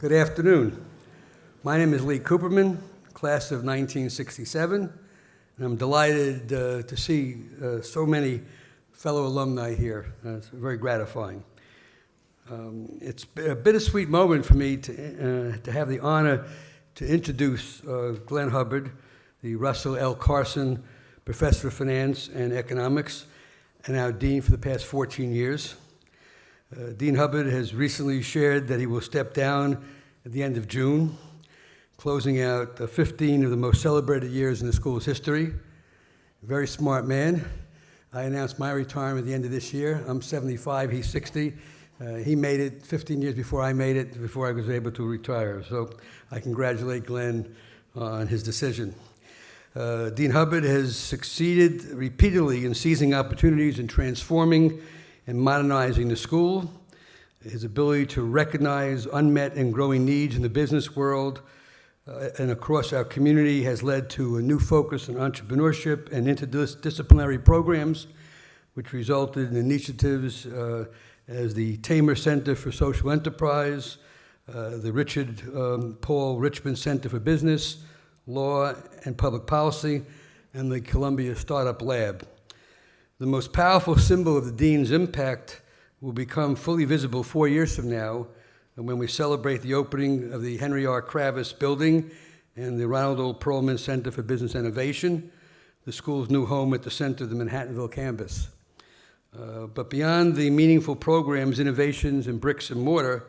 Good afternoon. My name is Lee Cooperman, class of 1967, and I'm delighted to see so many fellow alumni here. It's very gratifying. It's a bittersweet moment for me to have the honor to introduce Glenn Hubbard, the Russell L. Carson Professor of Finance and Economics, and our Dean for the past 14 years. Dean Hubbard has recently shared that he will step down at the end of June, closing out 15 of the most celebrated years in the school's history. Very smart man. I announced my retirement at the end of this year. I'm 75, he's 60. He made it 15 years before I made it, before I was able to retire. So I congratulate Glenn on his decision. Dean Hubbard has succeeded repeatedly in seizing opportunities and transforming and modernizing the school. His ability to recognize unmet and growing needs in the business world and across our community has led to a new focus on entrepreneurship and interdisciplinary programs, which resulted in initiatives as the Tamer Center for Social Enterprise, the Richard Paul Richmond Center for Business, Law and Public Policy, and the Columbia Startup Lab. The most powerful symbol of the Dean's impact will become fully visible 4 years from now when we celebrate the opening of the Henry R. Kravis Building and the Ronald O. Perlman Center for Business Innovation, the school's new home at the center of the Manhattanville campus. But beyond the meaningful programs, innovations, and bricks and mortar,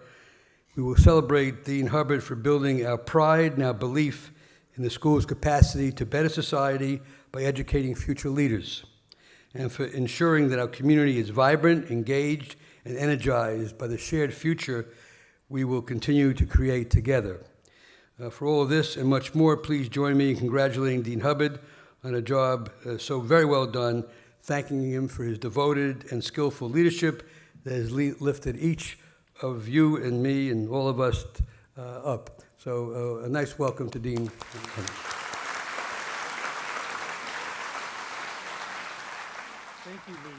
we will celebrate Dean Hubbard for building our pride and our belief in the school's capacity to better society by educating future leaders, and for ensuring that our community is vibrant, engaged, and energized by the shared future we will continue to create together. For all of this and much more, please join me in congratulating Dean Hubbard on a job so very well done, thanking him for his devoted and skillful leadership that has lifted each of you and me and all of us up. So a nice welcome to Dean Hubbard. Thank you, Lee.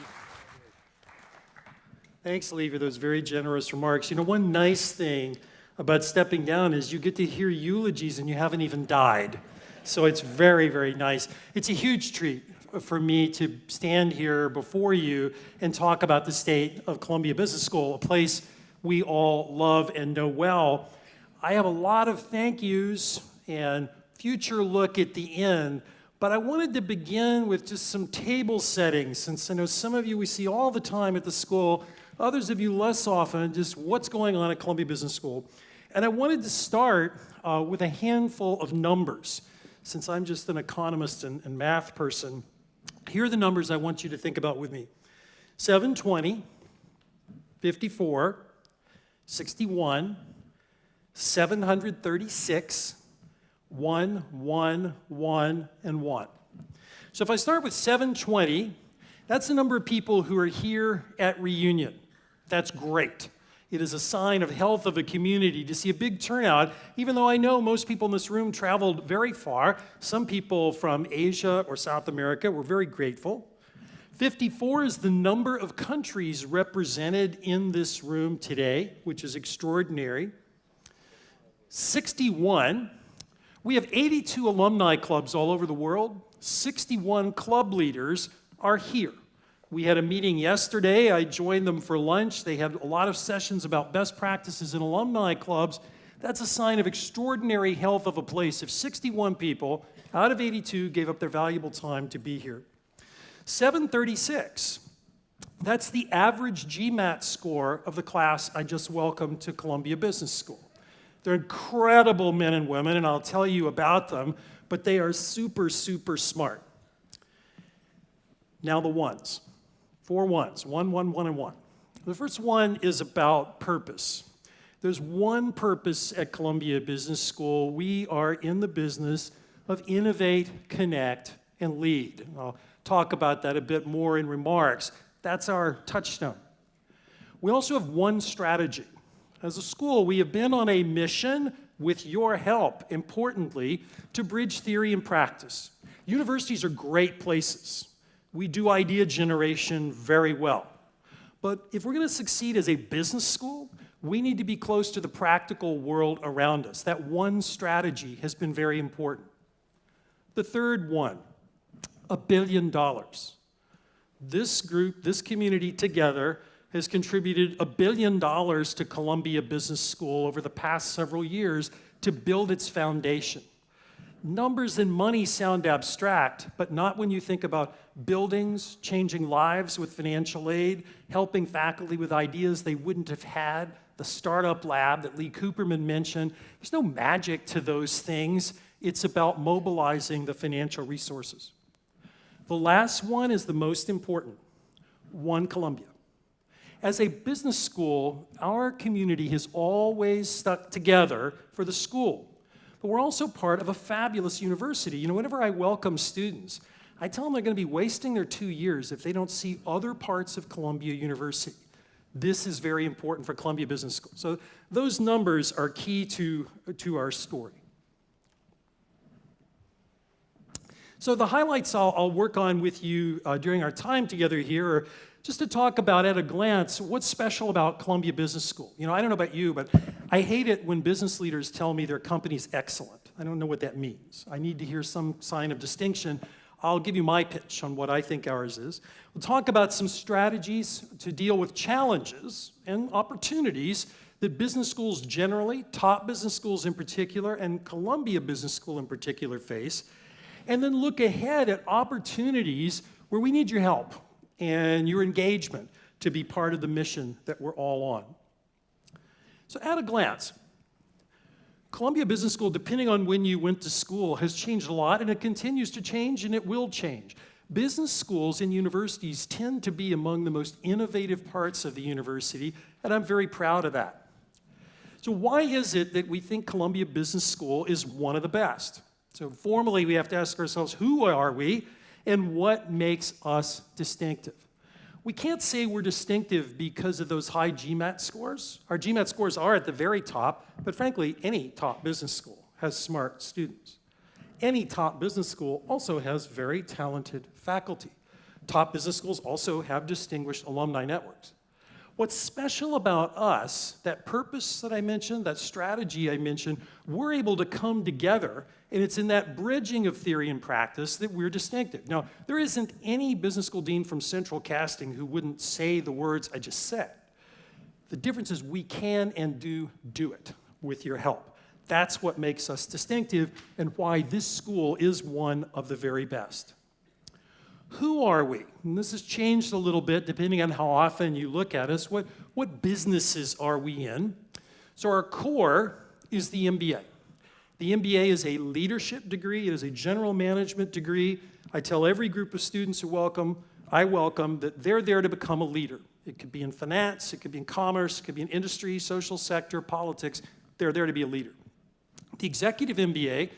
Thanks, Lee, for those very generous remarks. You know, one nice thing about stepping down is you get to hear eulogies and you haven't even died. So it's very, very nice. It's a huge treat for me to stand here before you and talk about the state of Columbia Business School, a place we all love and know well. I have a lot of thank yous and future look at the end, but I wanted to begin with just some table settings, since I know some of you we see all the time at the school, others of you less often, just what's going on at Columbia Business School. And I wanted to start with a handful of numbers. Since I'm just an economist and math person, here are the numbers I want you to think about with me. 720, 54, 61, 736, 1, 1, 1, and 1. So if I start with 720, that's the number of people who are here at reunion. That's great. It is a sign of health of a community to see a big turnout, even though I know most people in this room traveled very far. Some people from Asia or South America. We're very grateful. 54 is the number of countries represented in this room today, which is extraordinary. 61, we have 82 alumni clubs all over the world. 61 club leaders are here. We had a meeting yesterday. I joined them for lunch. They had a lot of sessions about best practices in alumni clubs. That's a sign of extraordinary health of a place if 61 people out of 82 gave up their valuable time to be here. 736, that's the average GMAT score of the class I just welcomed to Columbia Business School. They're incredible men and women, and I'll tell you about them, but they are super, super smart. Now the ones. 4 ones. 1, 1, 1, and 1. The first one is about purpose. There's one purpose at Columbia Business School. We are in the business of innovate, connect, and lead. I'll talk about that a bit more in remarks. That's our touchstone. We also have one strategy. As a school, we have been on a mission with your help, importantly, to bridge theory and practice. Universities are great places. We do idea generation very well. But if we're going to succeed as a business school, We need to be close to the practical world around us. That one strategy has been very important. The third one, $1 billion. This group, this community together has contributed $1 billion to Columbia Business School over the past several years to build its foundation. Numbers and money sound abstract, but not when you think about buildings, changing lives with financial aid, helping faculty with ideas they wouldn't have had, the startup lab that Lee Cooperman mentioned. There's no magic to those things. It's about mobilizing the financial resources. The last one is the most important. One Columbia. As a business school, our community has always stuck together for the school. But we're also part of a fabulous university. You know, whenever I welcome students, I tell them they're going to be wasting their 2 years if they don't see other parts of Columbia University. This is very important for Columbia Business School. So those numbers are key to our story. So the highlights I'll work on with you during our time together here are just to talk about at a glance what's special about Columbia Business School. You know, I don't know about you, but I hate it when business leaders tell me their company's excellent. I don't know what that means. I need to hear some sign of distinction. I'll give you my pitch on what I think ours is. We'll talk about some strategies to deal with challenges and opportunities that business schools generally, top business schools in particular, and Columbia Business School in particular face, and then look ahead at opportunities where we need your help and your engagement to be part of the mission that we're all on. So at a glance, Columbia Business School, depending on when you went to school, has changed a lot, and it continues to change, and it will change. Business schools and universities tend to be among the most innovative parts of the university, and I'm very proud of that. So why is it that we think Columbia Business School is one of the best? So formally, we have to ask ourselves, who are we, and what makes us distinctive? We can't say we're distinctive because of those high GMAT scores. Our GMAT scores are at the very top, but frankly, any top business school has smart students. Any top business school also has very talented faculty. Top business schools also have distinguished alumni networks. What's special about us, that purpose that I mentioned, that strategy I mentioned, we're able to come together, and it's in that bridging of theory and practice that we're distinctive. Now, there isn't any business school dean from Central Casting who wouldn't say the words I just said. The difference is we can and do it with your help. That's what makes us distinctive and why this school is one of the very best. Who are we? And this has changed a little bit depending on how often you look at us. What businesses are we in? So our core is the MBA. The MBA is a leadership degree. It is a general management degree. I tell every group of students who I welcome that they're there to become a leader. It could be in finance, it could be in commerce, it could be in industry, social sector, politics. They're there to be a leader. The executive MBA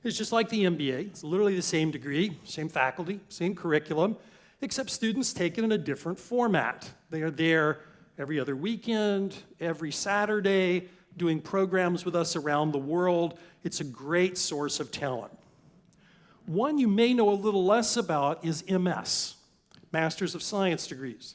is just like the MBA. It's literally the same degree, same faculty, same curriculum, except students take it in a different format. They are there every other weekend, every Saturday, doing programs with us around the world. It's a great source of talent. One you may know a little less about is MS, Masters of Science degrees.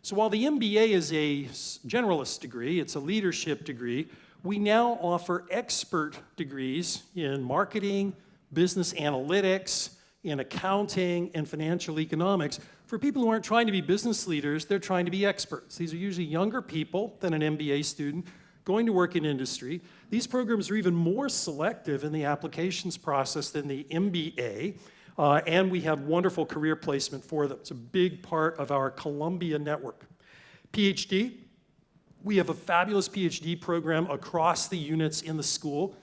So while the MBA is a generalist degree, it's a leadership degree, we now offer expert degrees in marketing, business analytics, in accounting, and financial economics for people who aren't trying to be business leaders, they're trying to be experts. These are usually younger people than an MBA student going to work in industry. These programs are even more selective in the applications process than the MBA, and we have wonderful career placement for them. It's a big part of our Columbia network. PhD. We have a fabulous PhD program across the units in the school.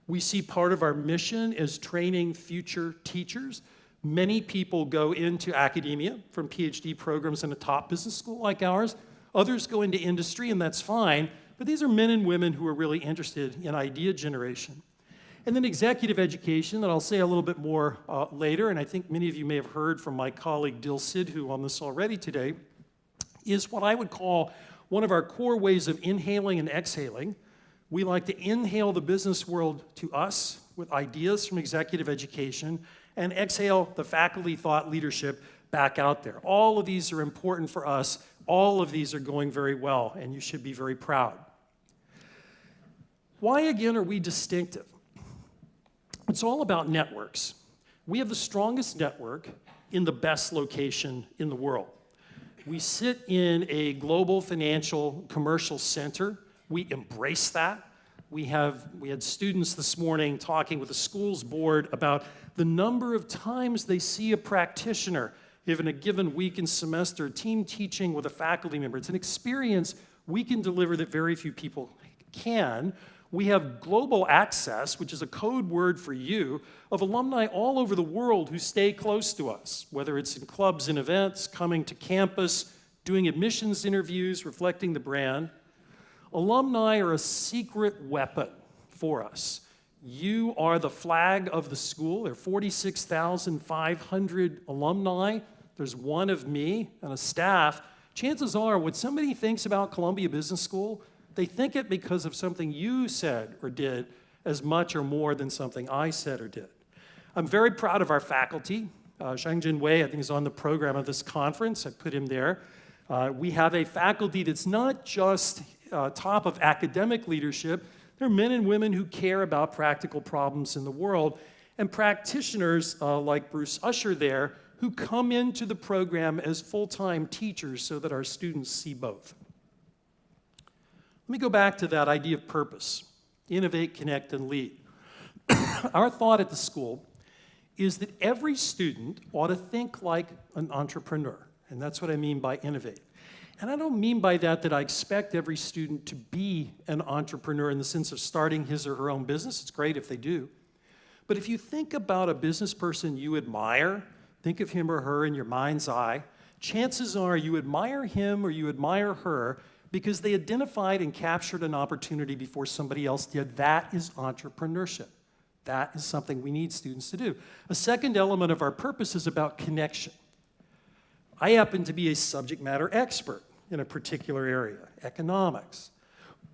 We see part of our mission as training future teachers. Many people go into academia from PhD programs in a top business school like ours. Others go into industry, and that's fine. But these are men and women who are really interested in idea generation. And then executive education, that I'll say a little bit more later, and I think many of you may have heard from my colleague Dil Sidhu on this already today, is what I would call one of our core ways of inhaling and exhaling. We like to inhale the business world to us with ideas from executive education and exhale the faculty thought leadership back out there. All of these are important for us. All of these are going very well, and you should be very proud. Why, again, are we distinctive? It's all about networks. We have the strongest network in the best location in the world. We sit in a global financial commercial center. We embrace that. We had students this morning talking with the school's board about the number of times they see a practitioner in a given week and semester, team teaching with a faculty member. It's an experience we can deliver that very few people can. We have global access, which is a code word for you, of alumni all over the world who stay close to us, whether it's in clubs and events, coming to campus, doing admissions interviews, reflecting the brand. Alumni are a secret weapon for us. You are the flag of the school. There are 46,500 alumni. There's one of me and a staff. Chances are, what somebody thinks about Columbia Business School, they think it because of something you said or did as much or more than something I said or did. I'm very proud of our faculty. Xiangjin Wei, I think, is on the program of this conference. I put him there. We have a faculty that's not just top of academic leadership. They're men and women who care about practical problems in the world, and practitioners like Bruce Usher there, who come into the program as full-time teachers so that our students see both. Let me go back to that idea of purpose. Innovate, connect, and lead. Our thought at the school is that every student ought to think like an entrepreneur, and that's what I mean by innovate. And I don't mean by that I expect every student to be an entrepreneur in the sense of starting his or her own business. It's great if they do. But if you think about a business person you admire, think of him or her in your mind's eye, chances are you admire him or you admire her because they identified and captured an opportunity before somebody else did. That is entrepreneurship. That is something we need students to do. A second element of our purpose is about connection. I happen to be a subject matter expert in a particular area, economics.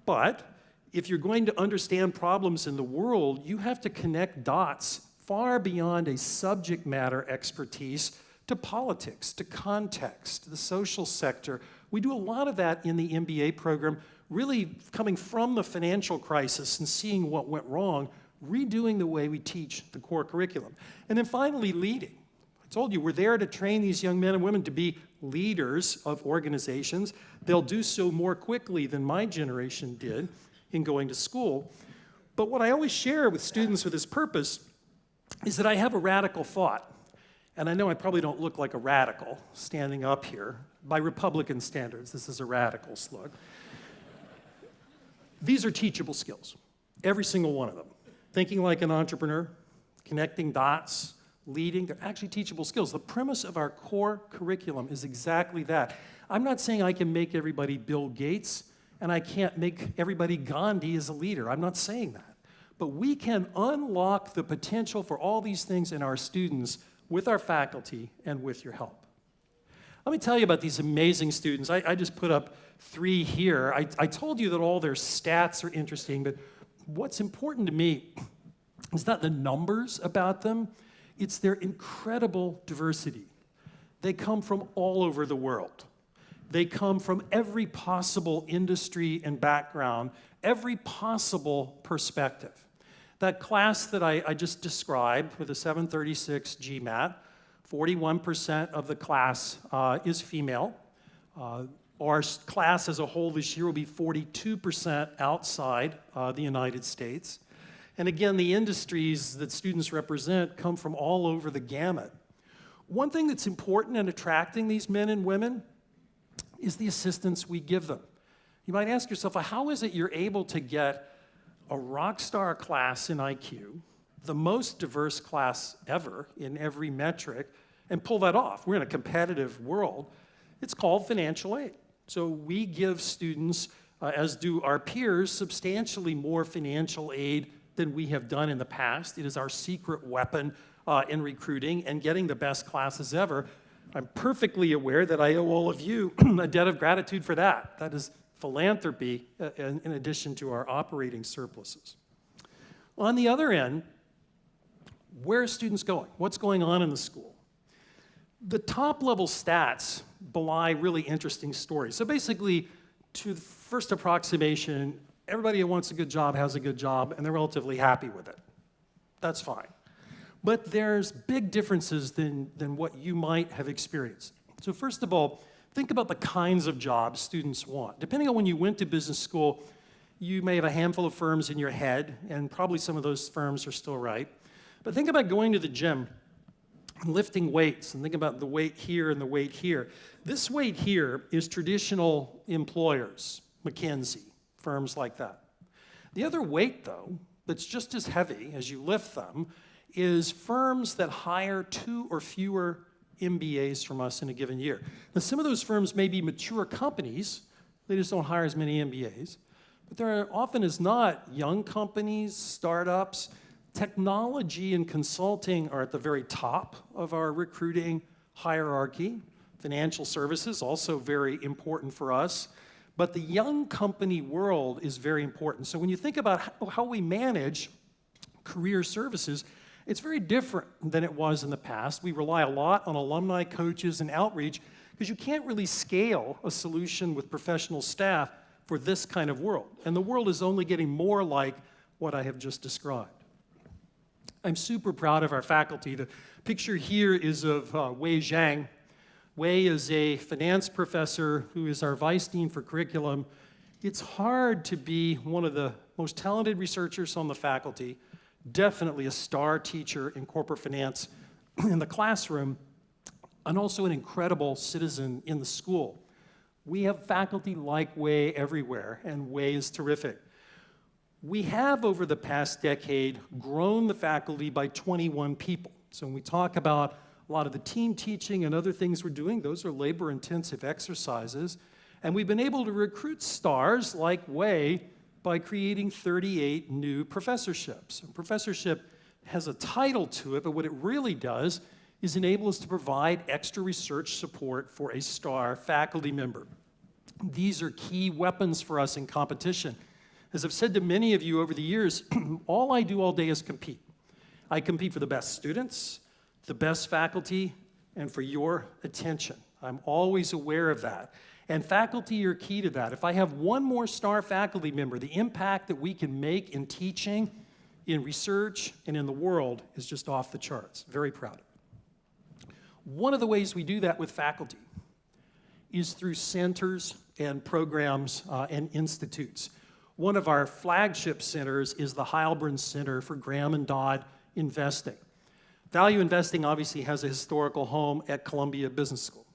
But if you're going to understand problems in the world, you have to connect dots far beyond a subject matter expertise to politics, to context, to the social sector. We do a lot of that in the MBA program, really coming from the financial crisis and seeing what went wrong, redoing the way we teach the core curriculum. And then finally, leading. I told you, we're there to train these young men and women to be leaders of organizations. They'll do so more quickly than my generation did in going to school. But what I always share with students with this purpose is that I have a radical thought. And I know I probably don't look like a radical standing up here. By Republican standards, this is a radical slug. These are teachable skills, every single one of them. Thinking like an entrepreneur, connecting dots, leading, they're actually teachable skills. The premise of our core curriculum is exactly that. I'm not saying I can make everybody Bill Gates, and I can't make everybody Gandhi as a leader. I'm not saying that. But we can unlock the potential for all these things in our students with our faculty and with your help. Let me tell you about these amazing students. I just put up 3 here. I told you that all their stats are interesting, but what's important to me is not the numbers about them, it's their incredible diversity. They come from all over the world. They come from every possible industry and background, every possible perspective. That class that I just described with a 736 GMAT, 41% of the class is female. Our class as a whole this year will be 42% outside the United States. And again, the industries that students represent come from all over the gamut. One thing that's important in attracting these men and women is the assistance we give them. You might ask yourself, well, how is it you're able to get a rock star class in IQ, the most diverse class ever in every metric, and pull that off? We're in a competitive world. It's called financial aid. So we give students, as do our peers, substantially more financial aid than we have done in the past. It is our secret weapon in recruiting and getting the best classes ever. I'm perfectly aware that I owe all of you a debt of gratitude for that. That is philanthropy in addition to our operating surpluses. On the other end, where are students going? What's going on in the school? The top-level stats belie really interesting stories. So basically, to the first approximation, Everybody who wants a good job has a good job, and they're relatively happy with it. That's fine. But there's big differences than what you might have experienced. So first of all, think about the kinds of jobs students want. Depending on when you went to business school, you may have a handful of firms in your head, and probably some of those firms are still right. But think about going to the gym and lifting weights, and think about the weight here and the weight here. This weight here is traditional employers, McKinsey, firms like that. The other weight, though, that's just as heavy as you lift them, is firms that hire 2 or fewer MBAs from us in a given year. Now, some of those firms may be mature companies. They just don't hire as many MBAs. But there are often as not young companies, startups. Technology and consulting are at the very top of our recruiting hierarchy. Financial services, also very important for us. But the young company world is very important. So when you think about how we manage career services, it's very different than it was in the past. We rely a lot on alumni coaches and outreach because you can't really scale a solution with professional staff for this kind of world. And the world is only getting more like what I have just described. I'm super proud of our faculty. The picture here is of Wei Zhang. Wei is a finance professor who is our vice dean for curriculum. It's hard to be one of the most talented researchers on the faculty, definitely a star teacher in corporate finance in the classroom, and also an incredible citizen in the school. We have faculty like Wei everywhere, and Wei is terrific. We have, over the past decade, grown the faculty by 21 people. So when we talk about a lot of the team teaching and other things we're doing, those are labor-intensive exercises. And we've been able to recruit stars like Wei by creating 38 new professorships. A professorship has a title to it, but what it really does is enable us to provide extra research support for a star faculty member. These are key weapons for us in competition. As I've said to many of you over the years, all I do all day is compete. I compete for the best students, the best faculty, and for your attention. I'm always aware of that. And faculty are key to that. If I have one more star faculty member, the impact that we can make in teaching, in research, and in the world is just off the charts. Very proud. One of the ways we do that with faculty is through centers and programs and institutes. One of our flagship centers is the Heilbronn Center for Graham and Dodd Investing. Value investing obviously has a historical home at Columbia Business School.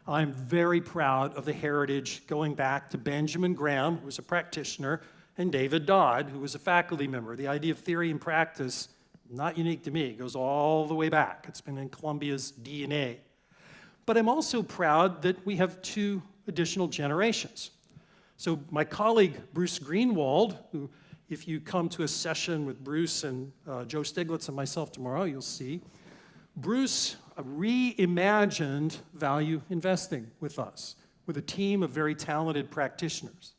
I'm very proud of the heritage going back to Benjamin Graham, who was a practitioner, and David Dodd, who was a faculty member. The idea of theory and practice, not unique to me, it goes all the way back. It's been in Columbia's DNA. But I'm also proud that we have 2 additional generations. So my colleague, Bruce Greenwald, who, if you come to a session with Bruce and Joe Stiglitz and myself tomorrow, you'll see, Bruce reimagined value investing with us, with a team of very talented practitioners.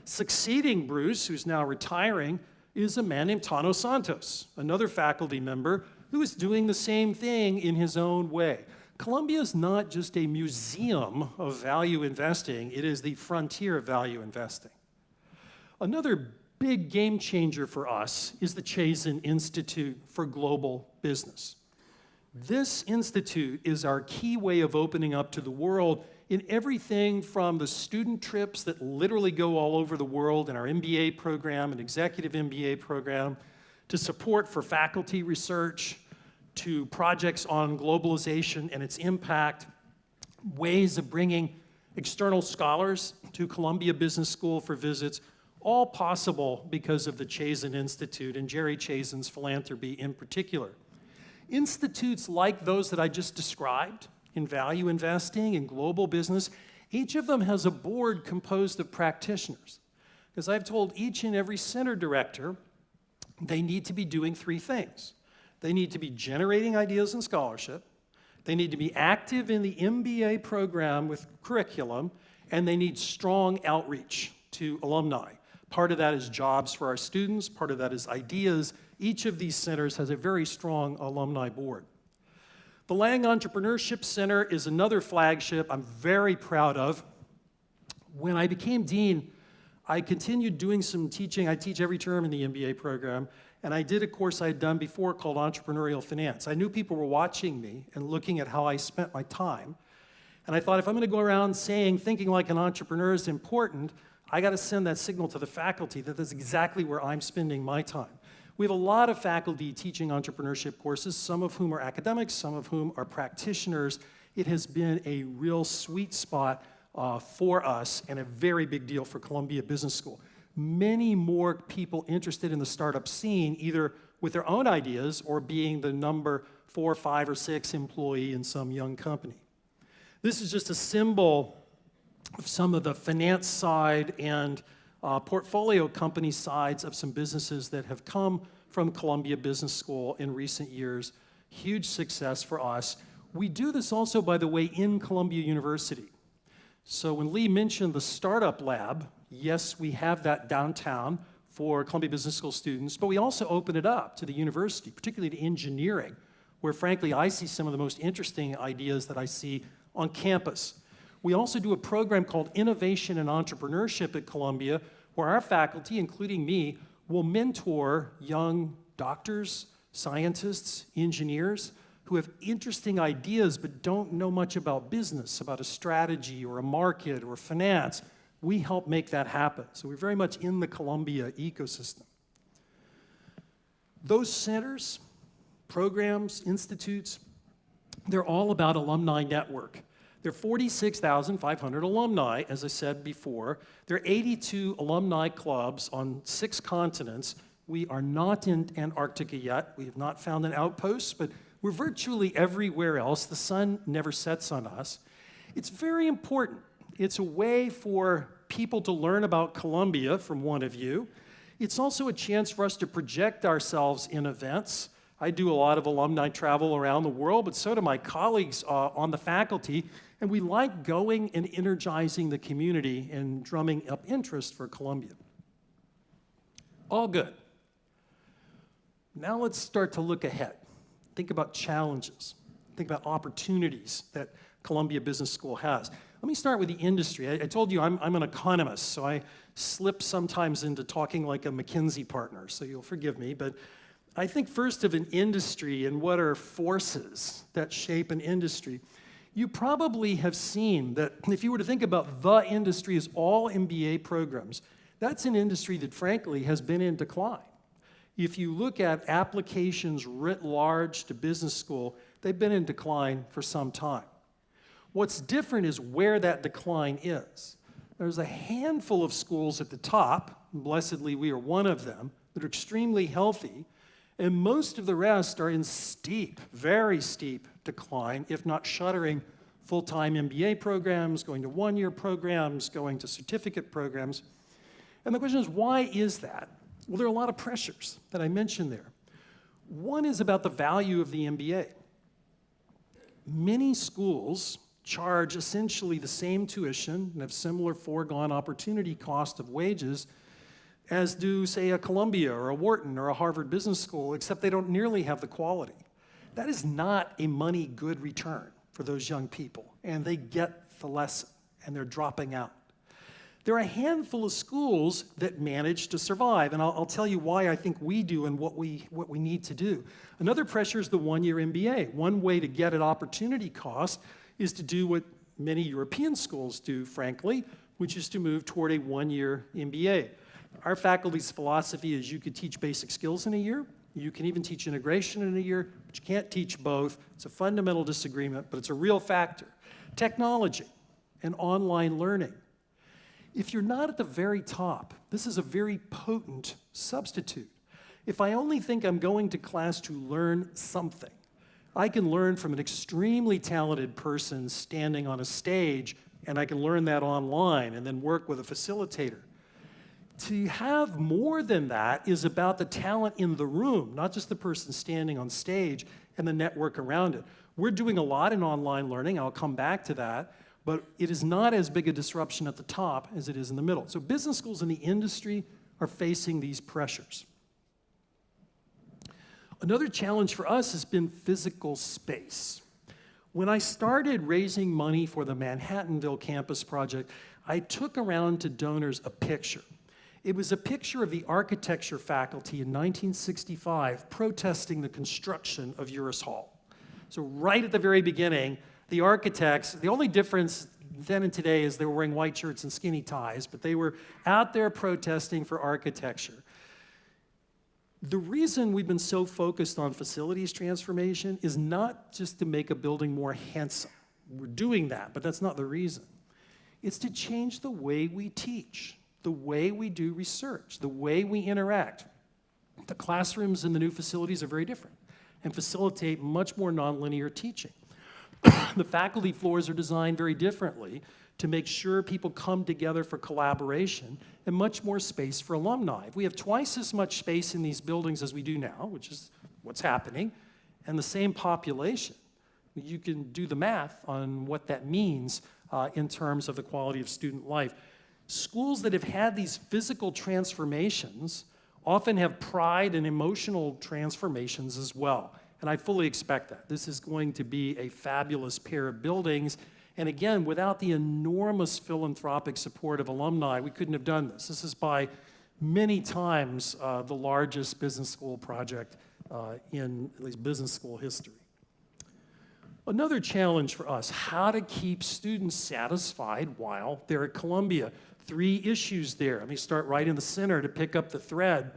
Succeeding Bruce, who's now retiring, is a man named Tano Santos, another faculty member who is doing the same thing in his own way. Columbia is not just a museum of value investing, it is the frontier of value investing. Another big game changer for us is the Chazen Institute for Global Business. This institute is our key way of opening up to the world in everything from the student trips that literally go all over the world in our MBA program and executive MBA program, to support for faculty research, to projects on globalization and its impact, ways of bringing external scholars to Columbia Business School for visits, all possible because of the Chazen Institute and Jerry Chazen's philanthropy in particular. Institutes like those that I just described in value investing and global business, each of them has a board composed of practitioners. Because I've told each and every center director they need to be doing 3 things. They need to be generating ideas and scholarship, they need to be active in the MBA program with curriculum, and they need strong outreach to alumni. Part of that is jobs for our students, part of that is ideas. Each of these centers has a very strong alumni board. The Lang Entrepreneurship Center is another flagship I'm very proud of. When I became dean, I continued doing some teaching. I teach every term in the MBA program, and I did a course I had done before called Entrepreneurial Finance. I knew people were watching me and looking at how I spent my time, and I thought if I'm going to go around saying thinking like an entrepreneur is important, I got to send that signal to the faculty that that's exactly where I'm spending my time. We have a lot of faculty teaching entrepreneurship courses, some of whom are academics, some of whom are practitioners. It has been a real sweet spot for us and a very big deal for Columbia Business School. Many more people interested in the startup scene, either with their own ideas or being the number 4, 5, or 6 employee in some young company. This is just a symbol of some of the finance side and portfolio company sides of some businesses that have come from Columbia Business School in recent years. Huge success for us. We do this also, by the way, in Columbia University. So when Lee mentioned the startup lab, yes, we have that downtown for Columbia Business School students, but we also open it up to the university, particularly to engineering, where frankly I see some of the most interesting ideas that I see on campus. We also do a program called Innovation and Entrepreneurship at Columbia, where our faculty, including me, will mentor young doctors, scientists, engineers who have interesting ideas but don't know much about business, about a strategy or a market or finance. We help make that happen. So we're very much in the Columbia ecosystem. Those centers, programs, institutes, they're all about alumni network. There are 46,500 alumni, as I said before. There are 82 alumni clubs on 6 continents. We are not in Antarctica yet. We have not found an outpost, but we're virtually everywhere else. The sun never sets on us. It's very important. It's a way for people to learn about Columbia from one of you. It's also a chance for us to project ourselves in events. I do a lot of alumni travel around the world, but so do my colleagues on the faculty, and we like going and energizing the community and drumming up interest for Columbia. All good. Now let's start to look ahead. Think about challenges. Think about opportunities that Columbia Business School has. Let me start with the industry. I told you I'm an economist, so I slip sometimes into talking like a McKinsey partner, so you'll forgive me, but I think first of an industry and what are forces that shape an industry. You probably have seen that if you were to think about the industry as all MBA programs, that's an industry that frankly has been in decline. If you look at applications writ large to business school, they've been in decline for some time. What's different is where that decline is. There's a handful of schools at the top, and blessedly we are one of them, that are extremely healthy, and most of the rest are in steep, very steep decline, if not shuttering full-time MBA programs, going to one-year programs, going to certificate programs. And the question is, why is that? Well, there are a lot of pressures that I mentioned there. One is about the value of the MBA. Many schools charge essentially the same tuition and have similar foregone opportunity cost of wages as do, say, a Columbia or a Wharton or a Harvard Business School, except they don't nearly have the quality. That is not a money good return for those young people, and they get the lesson, and they're dropping out. There are a handful of schools that manage to survive, and I'll tell you why I think we do and what we need to do. Another pressure is the one-year MBA. One way to get at opportunity cost is to do what many European schools do, frankly, which is to move toward a one-year MBA. Our faculty's philosophy is you could teach basic skills in a year, you can even teach integration in a year, but you can't teach both. It's a fundamental disagreement, but it's a real factor. Technology and online learning. If you're not at the very top, this is a very potent substitute. If I only think I'm going to class to learn something, I can learn from an extremely talented person standing on a stage, and I can learn that online and then work with a facilitator. To have more than that is about the talent in the room, not just the person standing on stage and the network around it. We're doing a lot in online learning, I'll come back to that, but it is not as big a disruption at the top as it is in the middle. So business schools in the industry are facing these pressures. Another challenge for us has been physical space. When I started raising money for the Manhattanville campus project, I took around to donors a picture. It was a picture of the architecture faculty in 1965 protesting the construction of Uris Hall. So right at the very beginning, the architects, the only difference then and today is they were wearing white shirts and skinny ties, but they were out there protesting for architecture. The reason we've been so focused on facilities transformation is not just to make a building more handsome. We're doing that, but that's not the reason. It's to change the way we teach, the way we do research, the way we interact. The classrooms in the new facilities are very different and facilitate much more nonlinear teaching. The faculty floors are designed very differently to make sure people come together for collaboration and much more space for alumni. If we have twice as much space in these buildings as we do now, which is what's happening, and the same population, you can do the math on what that means in terms of the quality of student life. Schools that have had these physical transformations often have pride and emotional transformations as well. And I fully expect that. This is going to be a fabulous pair of buildings. And again, without the enormous philanthropic support of alumni, we couldn't have done this. This is by many times the largest business school project in at least business school history. Another challenge for us, how to keep students satisfied while they're at Columbia. 3 issues there. Let me start right in the center to pick up the thread.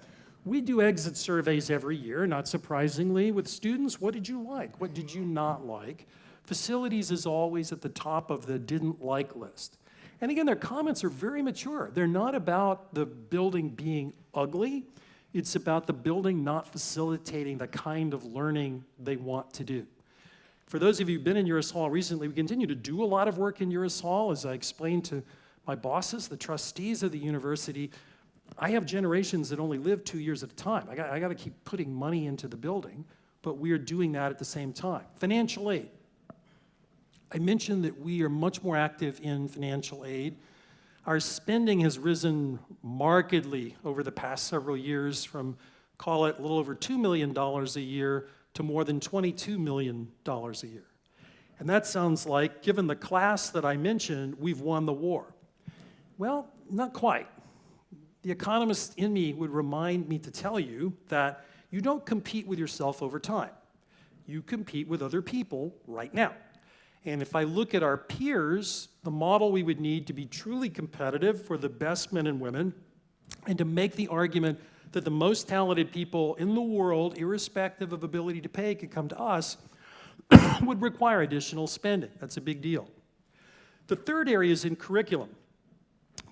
We do exit surveys every year, not surprisingly, with students. What did you like? What did you not like? Facilities is always at the top of the didn't like list. And again, their comments are very mature. They're not about the building being ugly. It's about the building not facilitating the kind of learning they want to do. For those of you who've been in Uris Hall recently, we continue to do a lot of work in Uris Hall. As I explained to my bosses, the trustees of the university, I have generations that only live 2 years at a time. I got to keep putting money into the building, but we are doing that at the same time. Financial aid. I mentioned that we are much more active in financial aid. Our spending has risen markedly over the past several years from, call it, a little over $2 million a year to more than $22 million a year. And that sounds like, given the class that I mentioned, we've won the war. Well, not quite. The economist in me would remind me to tell you that you don't compete with yourself over time. You compete with other people right now. And if I look at our peers, the model we would need to be truly competitive for the best men and women, and to make the argument that the most talented people in the world, irrespective of ability to pay, could come to us, would require additional spending. That's a big deal. The third area is in curriculum.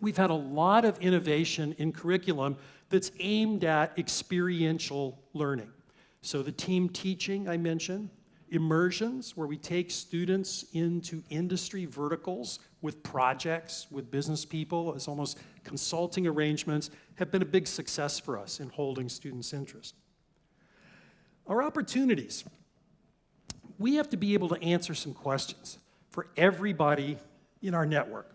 We've had a lot of innovation in curriculum that's aimed at experiential learning. So the team teaching I mentioned, immersions, where we take students into industry verticals with projects, with business people, as almost consulting arrangements, have been a big success for us in holding students' interest. Our opportunities. We have to be able to answer some questions for everybody in our network.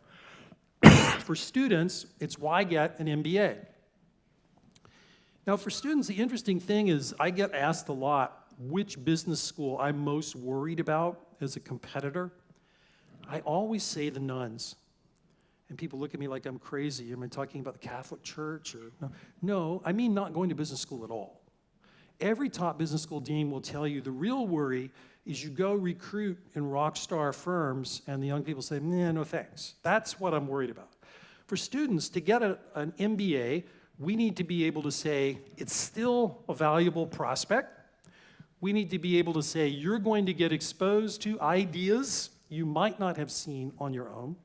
For students, it's why get an MBA? Now, for students, the interesting thing is I get asked a lot which business school I'm most worried about as a competitor. I always say the nuns. And people look at me like I'm crazy. Am I talking about the Catholic Church? Or no, I mean not going to business school at all. Every top business school dean will tell you the real worry is you go recruit in rock star firms and the young people say, nah, no thanks. That's what I'm worried about. For students, to get an MBA, we need to be able to say it's still a valuable prospect. We need to be able to say you're going to get exposed to ideas you might not have seen on your own,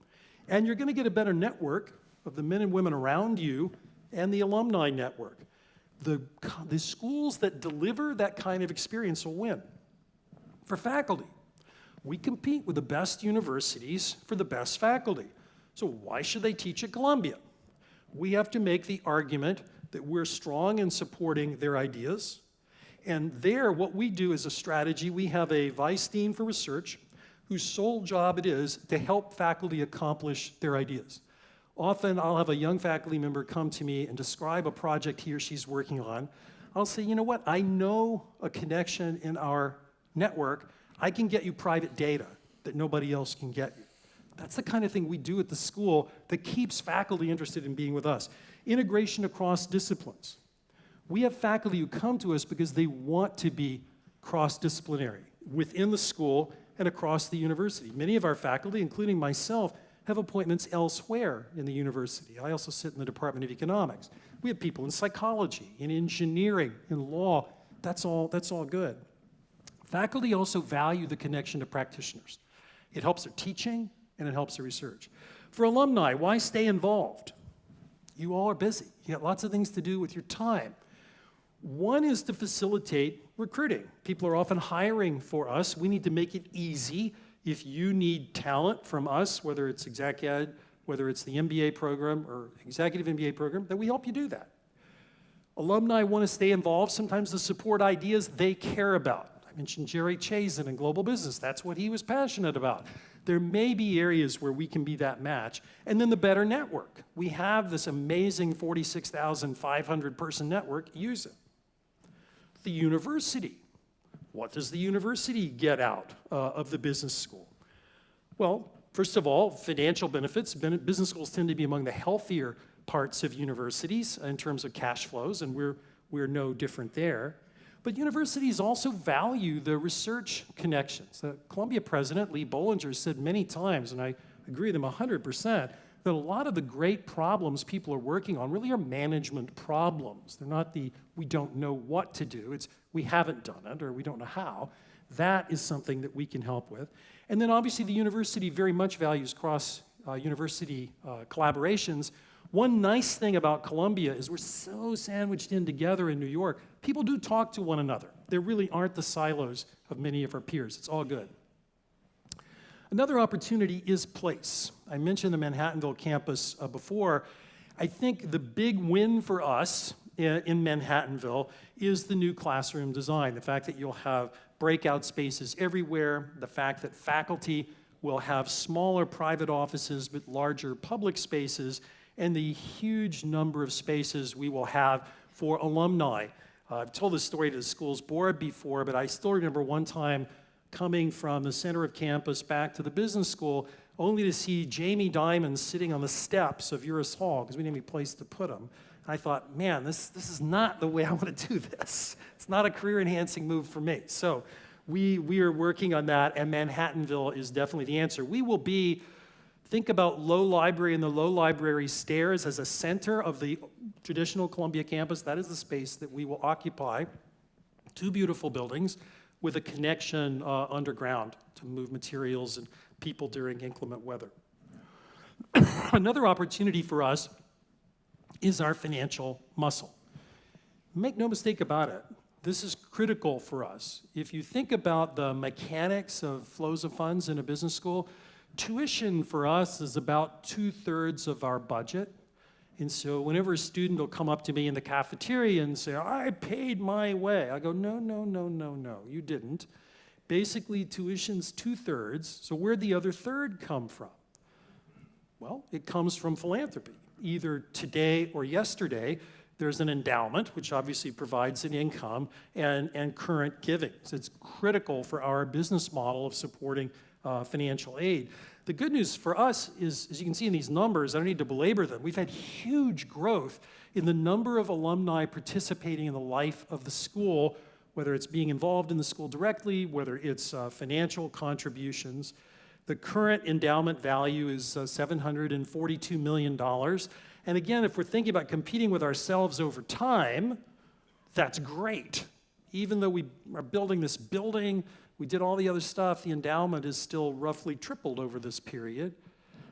and you're going to get a better network of the men and women around you and the alumni network. The schools that deliver that kind of experience will win. For faculty, we compete with the best universities for the best faculty. So why should they teach at Columbia? We have to make the argument that we're strong in supporting their ideas. And there, what we do is a strategy. We have a vice dean for research whose sole job it is to help faculty accomplish their ideas. Often, I'll have a young faculty member come to me and describe a project he or she's working on. I'll say, you know what, I know a connection in our network. I can get you private data that nobody else can get you. That's the kind of thing we do at the school that keeps faculty interested in being with us. Integration across disciplines. We have faculty who come to us because they want to be cross-disciplinary within the school and across the university. Many of our faculty, including myself, have appointments elsewhere in the university. I also sit in the Department of Economics. We have people in psychology, in engineering, in law. That's all good. Faculty also value the connection to practitioners. It helps their teaching, and it helps their research. For alumni, why stay involved? You all are busy. You got lots of things to do with your time. One is to facilitate recruiting. People are often hiring for us. We need to make it easy. If you need talent from us, whether it's exec ed, whether it's the MBA program or executive MBA program, then we help you do that. Alumni want to stay involved, sometimes to support ideas they care about. I mentioned Jerry Chazen in global business. That's what he was passionate about. There may be areas where we can be that match. And then the better network. We have this amazing 46,500 person network. Use it. The university. What does the university get out of the business school? Well, first of all, financial benefits. Business schools tend to be among the healthier parts of universities in terms of cash flows, and we're no different there. But universities also value the research connections. The Columbia president, Lee Bollinger, said many times, and I agree with him 100%, that a lot of the great problems people are working on really are management problems. They're not the we don't know what to do. It's we haven't done it or we don't know how. That is something that we can help with. And then obviously the university very much values cross-university collaborations. One nice thing about Columbia is we're so sandwiched in together in New York. People do talk to one another. There really aren't the silos of many of our peers. It's all good. Another opportunity is place. I mentioned the Manhattanville campus before. I think the big win for us in Manhattanville is the new classroom design. The fact that you'll have breakout spaces everywhere, the fact that faculty will have smaller private offices but larger public spaces, and the huge number of spaces we will have for alumni. I've told this story to the school's board before, but I still remember one time coming from the center of campus back to the business school, only to see Jamie Dimon sitting on the steps of Uris Hall, because we didn't have any place to put him. And I thought, man, this is not the way I want to do this. It's not a career-enhancing move for me. So we are working on that, and Manhattanville is definitely the answer. We will be, think about Low Library and the Low Library stairs as a center of the traditional Columbia campus. That is the space that we will occupy. Two beautiful buildings with a connection underground to move materials and people during inclement weather. Another opportunity for us is our financial muscle. Make no mistake about it, this is critical for us. If you think about the mechanics of flows of funds in a business school, tuition for us is about 2/3 of our budget. And so whenever a student will come up to me in the cafeteria and say, I paid my way, I go, no, you didn't. Basically, tuition's 2/3, so where'd the other third come from? Well, it comes from philanthropy. Either today or yesterday, there's an endowment, which obviously provides an income, and current giving. So it's critical for our business model of supporting financial aid. The good news for us is, as you can see in these numbers, I don't need to belabor them, we've had huge growth in the number of alumni participating in the life of the school, whether it's being involved in the school directly, whether it's financial contributions. The current endowment value is $742 million. And again, if we're thinking about competing with ourselves over time, that's great. Even though we are building this building, we did all the other stuff, the endowment is still roughly tripled over this period.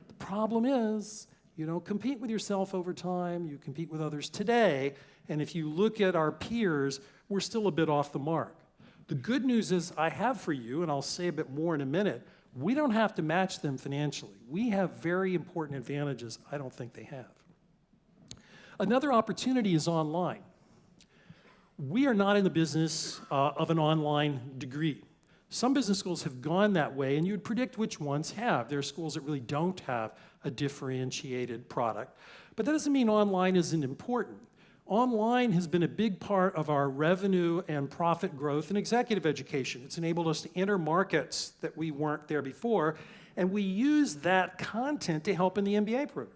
The problem is, you don't compete with yourself over time, you compete with others today, and if you look at our peers, we're still a bit off the mark. The good news is I have for you, and I'll say a bit more in a minute, we don't have to match them financially. We have very important advantages I don't think they have. Another opportunity is online. We are not in the business of an online degree. Some business schools have gone that way, and you would predict which ones have. There are schools that really don't have a differentiated product. But that doesn't mean online isn't important. Online has been a big part of our revenue and profit growth in executive education. It's enabled us to enter markets that we weren't there before, and we use that content to help in the MBA program.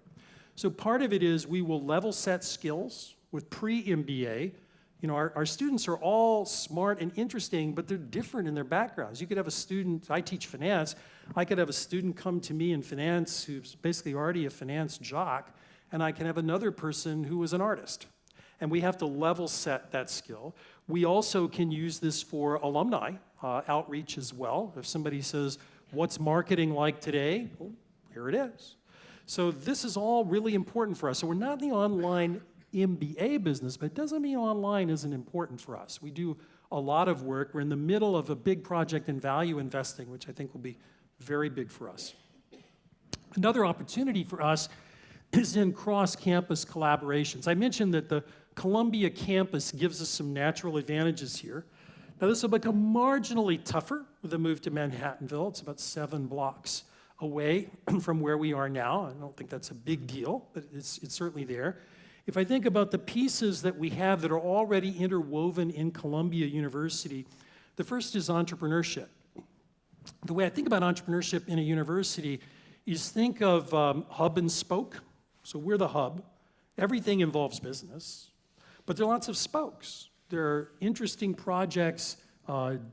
So part of it is we will level set skills with pre-MBA. You know, our students are all smart and interesting, but they're different in their backgrounds. You could have a student, I teach finance, I could have a student come to me in finance who's basically already a finance jock, and I can have another person who is an artist. And we have to level set that skill. We also can use this for alumni outreach as well. If somebody says, what's marketing like today? Well, here it is. So this is all really important for us. So we're not in the online MBA business, but it doesn't mean online isn't important for us. We do a lot of work. We're in the middle of a big project in value investing, which I think will be very big for us. Another opportunity for us is in cross-campus collaborations. I mentioned that the Columbia campus gives us some natural advantages here. Now this will become marginally tougher with the move to Manhattanville. It's about 7 blocks away from where we are now. I don't think that's a big deal, but it's certainly there. If I think about the pieces that we have that are already interwoven in Columbia University, the first is entrepreneurship. The way I think about entrepreneurship in a university is think of hub and spoke. So we're the hub. Everything involves business, but there are lots of spokes. There are interesting projects,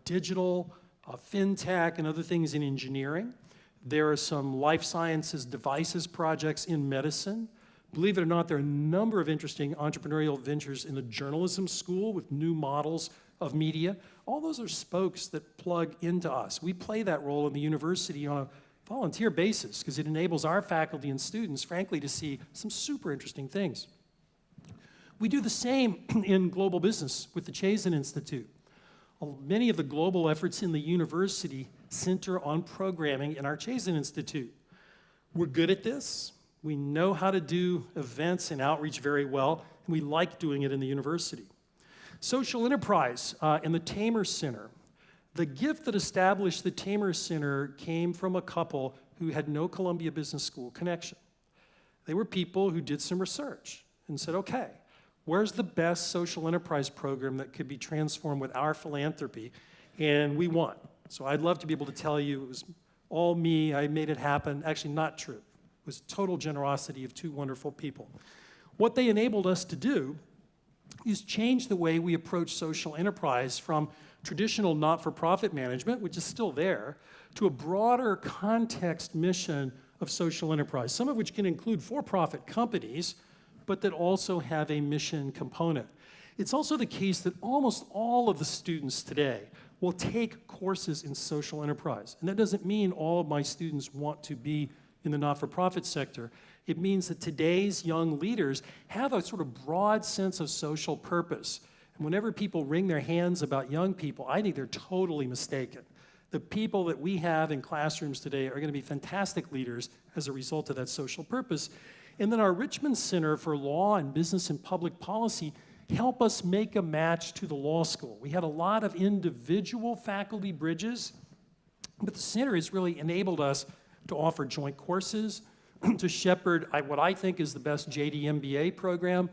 digital, fintech, and other things in engineering. There are some life sciences devices projects in medicine. Believe it or not, there are a number of interesting entrepreneurial ventures in the journalism school with new models of media. All those are spokes that plug into us. We play that role in the university on a volunteer basis because it enables our faculty and students, frankly, to see some super interesting things. We do the same in global business with the Chazen Institute. Many of the global efforts in the university center on programming in our Chazen Institute. We're good at this. We know how to do events and outreach very well, and we like doing it in the university. Social enterprise in the Tamer Center. The gift that established the Tamer Center came from a couple who had no Columbia Business School connection. They were people who did some research and said, okay, where's the best social enterprise program that could be transformed with our philanthropy? And we won. So I'd love to be able to tell you it was all me, I made it happen. Actually, not true. It was total generosity of 2 wonderful people. What they enabled us to do is change the way we approach social enterprise from traditional not-for-profit management, which is still there, to a broader context mission of social enterprise, some of which can include for-profit companies, but that also have a mission component. It's also the case that almost all of the students today will take courses in social enterprise. And that doesn't mean all of my students want to be in the not-for-profit sector. It means that today's young leaders have a sort of broad sense of social purpose. And whenever people wring their hands about young people, I think they're totally mistaken. The people that we have in classrooms today are going to be fantastic leaders as a result of that social purpose. And then our Richmond Center for Law and Business and Public Policy help us make a match to the law school. We had a lot of individual faculty bridges, but the center has really enabled us to offer joint courses, to shepherd what I think is the best JD MBA program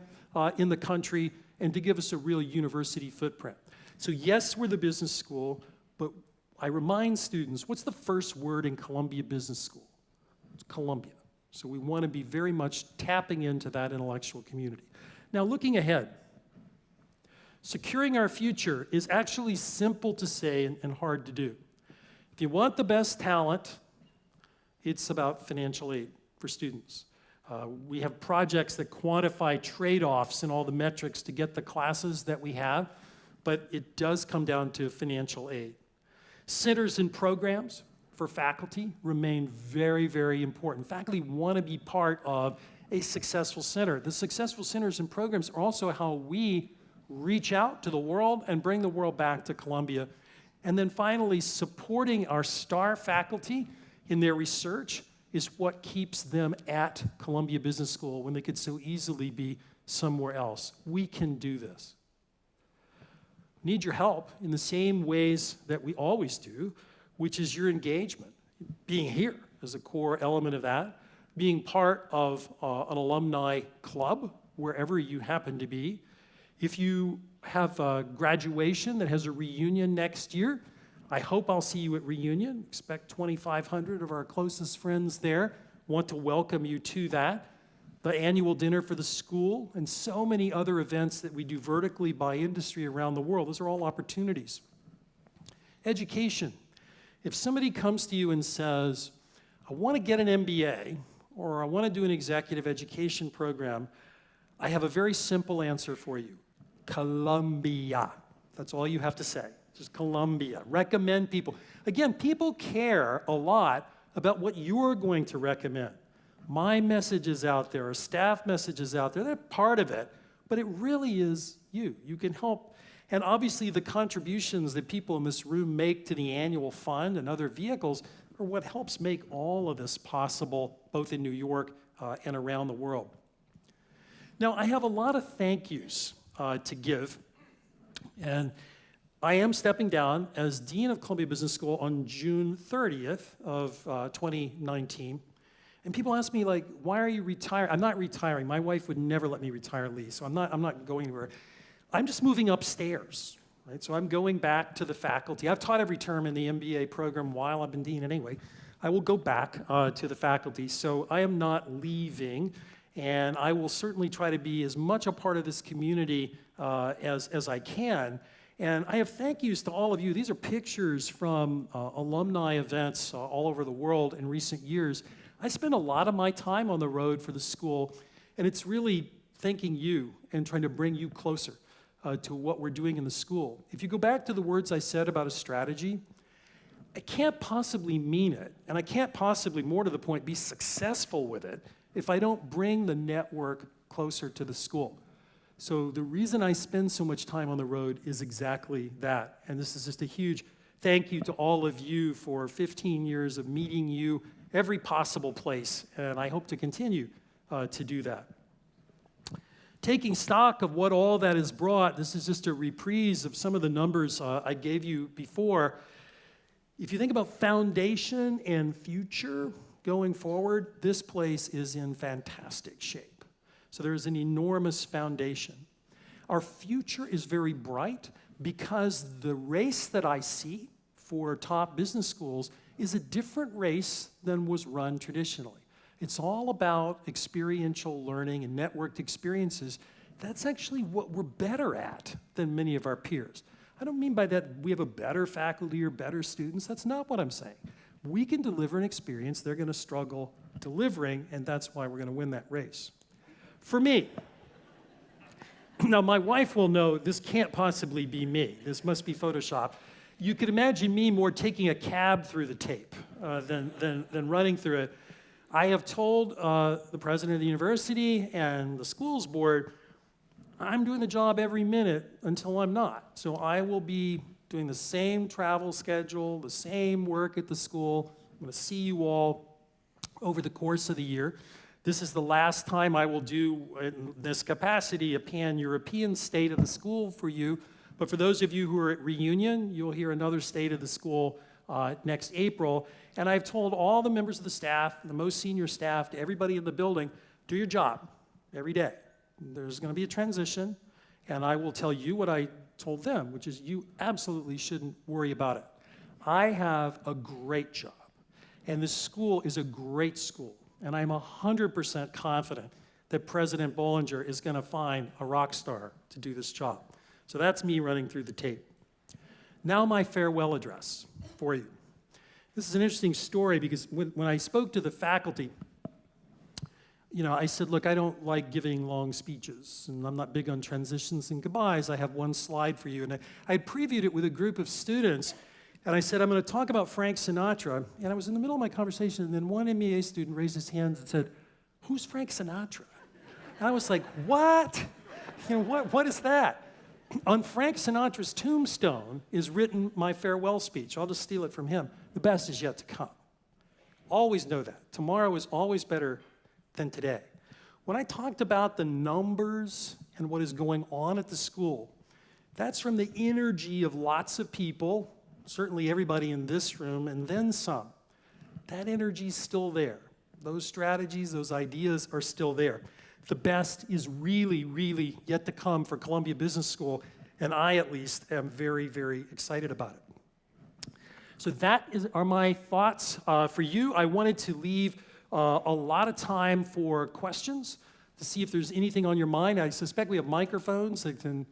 in the country, and to give us a real university footprint. So yes, we're the business school, but I remind students, what's the first word in Columbia Business School? It's Columbia. So we want to be very much tapping into that intellectual community. Now looking ahead, securing our future is actually simple to say and hard to do. If you want the best talent, it's about financial aid for students. We have projects that quantify trade-offs and all the metrics to get the classes that we have, but it does come down to financial aid. Centers and programs for faculty remain very, very important. Faculty want to be part of a successful center. The successful centers and programs are also how we reach out to the world and bring the world back to Columbia. And then finally, supporting our star faculty in their research is what keeps them at Columbia Business School when they could so easily be somewhere else. We can do this. Need your help in the same ways that we always do, which is your engagement. Being here is a core element of that. Being part of an alumni club, wherever you happen to be. If you have a graduation that has a reunion next year, I hope I'll see you at reunion. Expect 2,500 of our closest friends there. Want to welcome you to that. The annual dinner for the school, and so many other events that we do vertically by industry around the world. Those are all opportunities. Education. If somebody comes to you and says, I want to get an MBA, or I want to do an executive education program, I have a very simple answer for you. Columbia. That's all you have to say. Just Columbia. Recommend people. Again, people care a lot about what you're going to recommend. My message is out there, our staff message is out there, they're part of it, but it really is you. You can help. And obviously the contributions that people in this room make to the annual fund and other vehicles are what helps make all of this possible, both in New York and around the world. Now, I have a lot of thank yous to give, and I am stepping down as Dean of Columbia Business School on June 30th of 2019. And people ask me, like, why are you retiring? I'm not retiring. My wife would never let me retire, Lee, so I'm not going anywhere. I'm just moving upstairs, right? So I'm going back to the faculty. I've taught every term in the MBA program while I've been dean anyway. I will go back to the faculty, so I am not leaving, and I will certainly try to be as much a part of this community as I can. And I have thank yous to all of you. These are pictures from alumni events all over the world in recent years. I spend a lot of my time on the road for the school, and it's really thanking you and trying to bring you closer to what we're doing in the school. If you go back to the words I said about a strategy, I can't possibly mean it, and I can't possibly, more to the point, be successful with it if I don't bring the network closer to the school. So the reason I spend so much time on the road is exactly that, and this is just a huge thank you to all of you for 15 years of meeting you every possible place, and I hope to continue to do that. Taking stock of what all that has brought, this is just a reprise of some of the numbers I gave you before. If you think about foundation and future going forward, this place is in fantastic shape. So there is an enormous foundation. Our future is very bright because the race that I see for top business schools is a different race than was run traditionally. It's all about experiential learning and networked experiences. That's actually what we're better at than many of our peers. I don't mean by that we have a better faculty or better students. That's not what I'm saying. We can deliver an experience they're going to struggle delivering, and that's why we're going to win that race. For me, now my wife will know this can't possibly be me. This must be Photoshop. You could imagine me more taking a cab through the tape than running through it. I have told the president of the university and the schools board, I'm doing the job every minute until I'm not. So I will be doing the same travel schedule, the same work at the school. I'm going to see you all over the course of the year. This is the last time I will do, in this capacity, a pan-European state of the school for you. But for those of you who are at reunion, you'll hear another state of the school next April. And I've told all the members of the staff, the most senior staff, to everybody in the building, do your job every day. There's going to be a transition, and I will tell you what I told them, which is you absolutely shouldn't worry about it. I have a great job, and this school is a great school, and I'm 100% confident that President Bollinger is going to find a rock star to do this job. So that's me running through the tape. Now my farewell address for you. This is an interesting story because when I spoke to the faculty, I said, look, I don't like giving long speeches, and I'm not big on transitions and goodbyes. I have one slide for you. And I had previewed it with a group of students, and I said, I'm going to talk about Frank Sinatra. And I was in the middle of my conversation, and then one MBA student raised his hand and said, who's Frank Sinatra? And I was like, what? What is that? On Frank Sinatra's tombstone is written my farewell speech. I'll just steal it from him. The best is yet to come. Always know that. Tomorrow is always better than today. When I talked about the numbers and what is going on at the school, that's from the energy of lots of people, certainly everybody in this room, and then some. That energy's still there. Those strategies, those ideas are still there. The best is really, really yet to come for Columbia Business School, and I, at least, am very, very excited about it. So are my thoughts for you. I wanted to leave a lot of time for questions to see if there's anything on your mind. I suspect we have microphones that can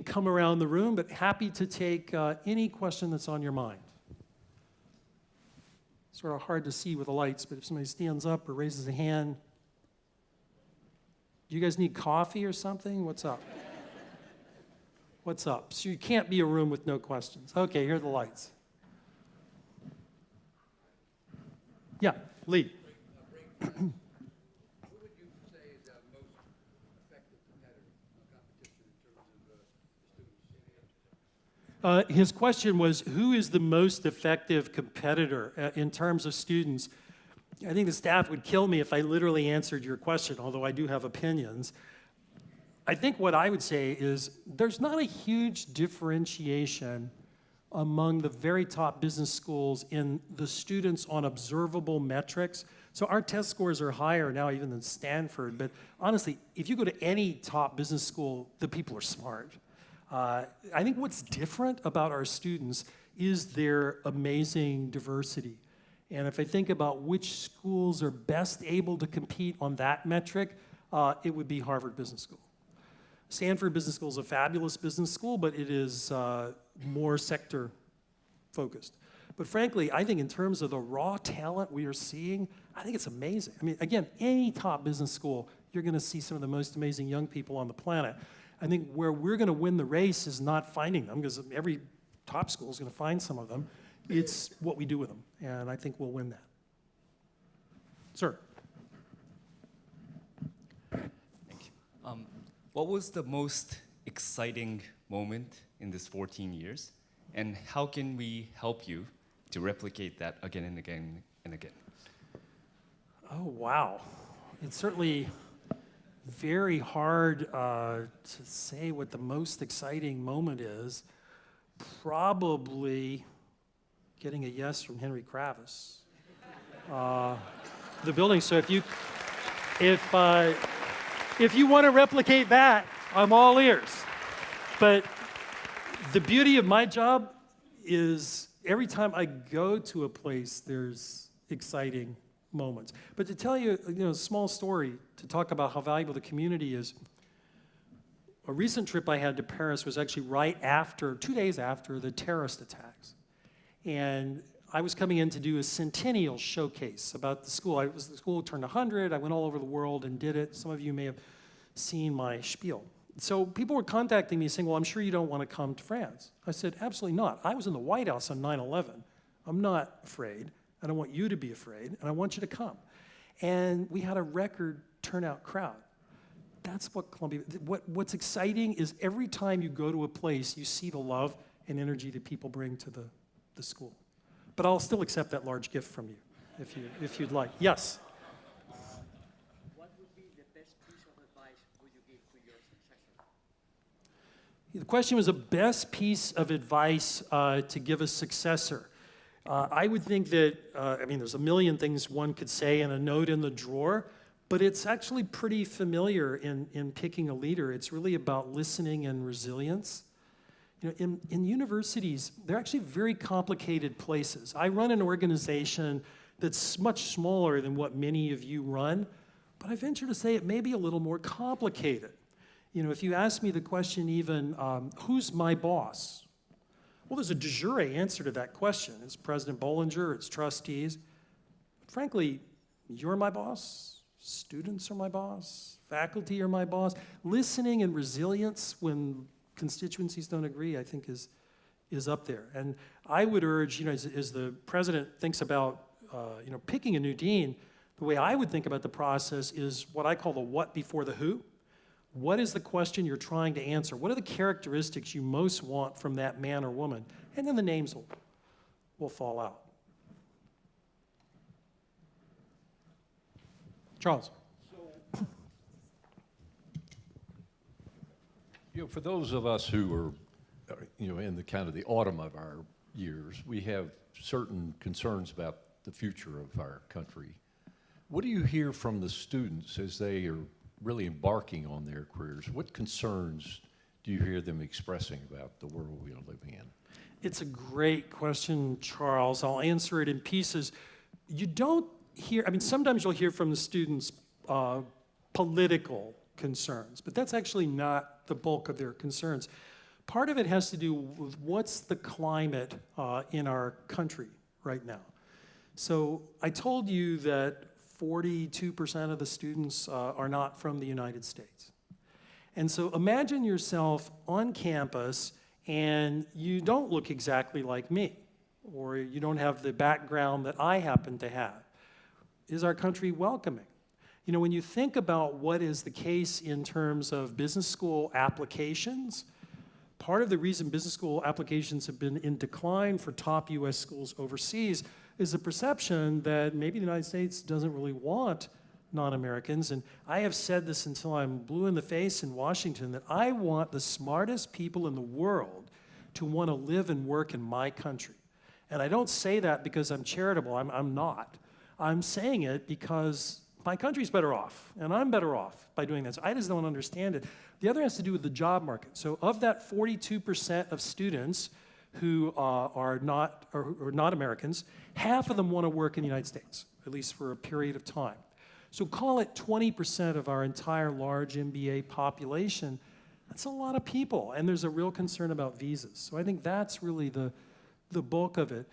come around the room, but happy to take any question that's on your mind. Sort of hard to see with the lights, but if somebody stands up or raises a hand. Do you guys need coffee or something? What's up? What's up? So you can't be a room with no questions. Okay, here are the lights. Yeah, Lee. Who would you say is the most effective competitor competition in terms of students? His question was, who is the most effective competitor in terms of students? I think the staff would kill me if I literally answered your question, although I do have opinions. I think what I would say is there's not a huge differentiation among the very top business schools in the students on observable metrics. So our test scores are higher now even than Stanford, but honestly, if you go to any top business school, the people are smart. I think what's different about our students is their amazing diversity. And if I think about which schools are best able to compete on that metric, it would be Harvard Business School. Stanford Business School is a fabulous business school, but it is more sector focused. But frankly, I think in terms of the raw talent we are seeing, I think it's amazing. I mean, again, any top business school, you're going to see some of the most amazing young people on the planet. I think where we're going to win the race is not finding them, because every top school is going to find some of them. It's what we do with them, and I think we'll win that. Sir. What was the most exciting moment in this 14 years, and how can we help you to replicate that again and again and again? Oh, wow. It's certainly very hard to say what the most exciting moment is. Probably getting a yes from Henry Kravis. The building, so if you want to replicate that, I'm all ears. But the beauty of my job is every time I go to a place, there's exciting moments. But to tell you, a small story to talk about how valuable the community is, a recent trip I had to Paris was actually right after, 2 days after the terrorist attacks. And I was coming in to do a centennial showcase about the school. The school turned 100. I went all over the world and did it. Some of you may have seen my spiel. So people were contacting me saying, well, I'm sure you don't want to come to France. I said, absolutely not. I was in the White House on 9/11. I'm not afraid. I don't want you to be afraid, and I want you to come. And we had a record turnout crowd. That's what Columbia, what's exciting is every time you go to a place, you see the love and energy that people bring to the school. But I'll still accept that large gift from you, if you'd like. Yes? What would be the best piece of advice would you give to your successor? The question was a best piece of advice to give a successor. I would think that, there's a million things one could say in a note in the drawer, but it's actually pretty familiar in picking a leader. It's really about listening and resilience. In universities, they're actually very complicated places. I run an organization that's much smaller than what many of you run, but I venture to say it may be a little more complicated. If you ask me the question even, who's my boss? Well, there's a de jure answer to that question. It's President Bollinger, it's trustees. But frankly, you're my boss, students are my boss, faculty are my boss. Listening and resilience when constituencies don't agree, I think is up there. And I would urge, as the president thinks about, picking a new dean, the way I would think about the process is what I call the what before the who. What is the question you're trying to answer? What are the characteristics you most want from that man or woman? And then the names will fall out. Charles. For those of us who are, in the kind of the autumn of our years, we have certain concerns about the future of our country. What do you hear from the students as they are really embarking on their careers, what concerns do you hear them expressing about the world we are living in? It's a great question, Charles. I'll answer it in pieces. You don't hear, I mean, sometimes you'll hear from the students political concerns, but that's actually not the bulk of their concerns. Part of it has to do with what's the climate in our country right now. So I told you that 42% of the students are not from the United States. And so imagine yourself on campus and you don't look exactly like me, or you don't have the background that I happen to have. Is our country welcoming? You know, when you think about what is the case in terms of business school applications, part of the reason business school applications have been in decline for top US schools overseas is the perception that maybe the United States doesn't really want non-Americans. And I have said this until I'm blue in the face in Washington, that I want the smartest people in the world to want to live and work in my country. And I don't say that because I'm charitable. I'm not. I'm saying it because my country's better off, and I'm better off by doing this. I just don't understand it. The other has to do with the job market. So of that 42% of students who are not Americans, half of them want to work in the United States, at least for a period of time. So call it 20% of our entire large MBA population. That's a lot of people, and there's a real concern about visas. So I think that's really the bulk of it.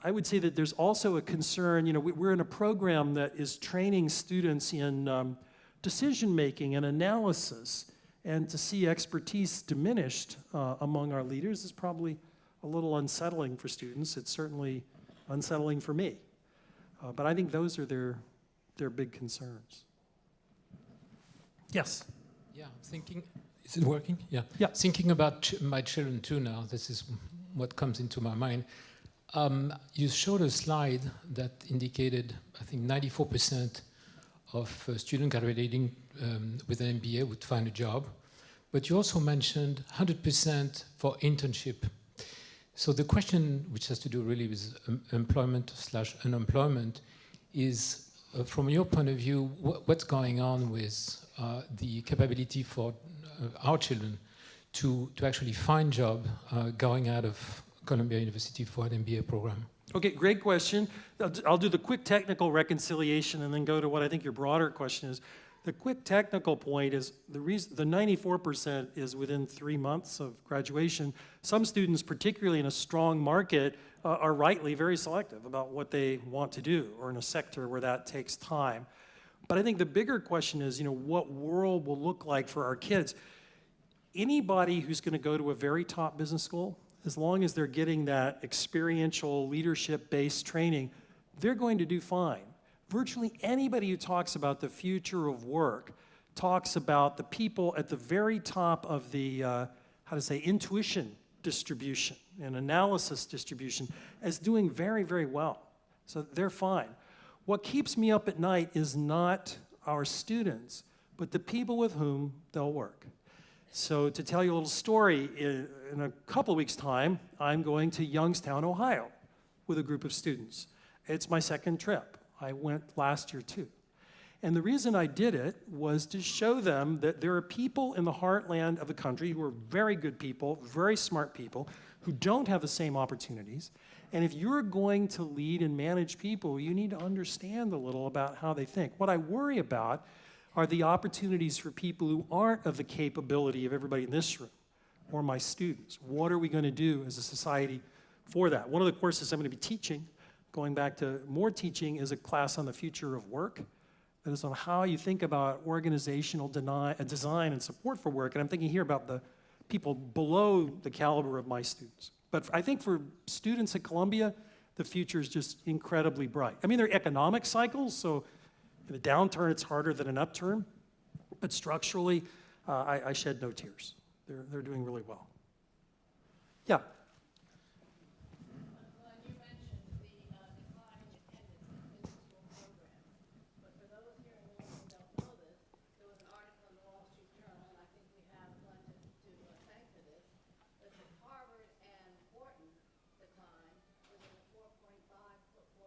I would say that there's also a concern, you know, we're in a program that is training students in decision-making and analysis, and to see expertise diminished among our leaders is probably a little unsettling for students. It's certainly unsettling for me. But I think those are their big concerns. Yes? Yeah, thinking, is it working? Yeah. Yeah. Thinking about my children too now, this is what comes into my mind. You showed a slide that indicated, I think, 94% of students graduating with an MBA would find a job, but you also mentioned 100% for internship. So the question, which has to do really with employment/unemployment, is from your point of view, what's going on with the capability for our children to actually find job going out of Columbia University for an MBA program? Okay, great question. I'll do the quick technical reconciliation and then go to what I think your broader question is. The quick technical point is the 94% is within 3 months of graduation. Some students, particularly in a strong market, are rightly very selective about what they want to do, or in a sector where that takes time. But I think the bigger question is, you know, what world will look like for our kids. Anybody who's going to go to a very top business school, as long as they're getting that experiential leadership-based training, they're going to do fine. Virtually anybody who talks about the future of work talks about the people at the very top of the, intuition distribution and analysis distribution as doing very, very well. So they're fine. What keeps me up at night is not our students, but the people with whom they'll work. So to tell you a little story, in a couple of weeks' time, I'm going to Youngstown, Ohio, with a group of students. It's my second trip. I went last year too. And the reason I did it was to show them that there are people in the heartland of the country who are very good people, very smart people, who don't have the same opportunities. And if you're going to lead and manage people, you need to understand a little about how they think. What I worry about are the opportunities for people who aren't of the capability of everybody in this room or my students. What are we going to do as a society for that? One of the courses I'm going to be teaching, going back to more teaching, is a class on the future of work. That is on how you think about organizational design and support for work. And I'm thinking here about the people below the caliber of my students. But I think for students at Columbia, the future is just incredibly bright. I mean, there are economic cycles, so in a downturn, it's harder than an upturn. But structurally, I shed no tears. They're doing really well. Yeah?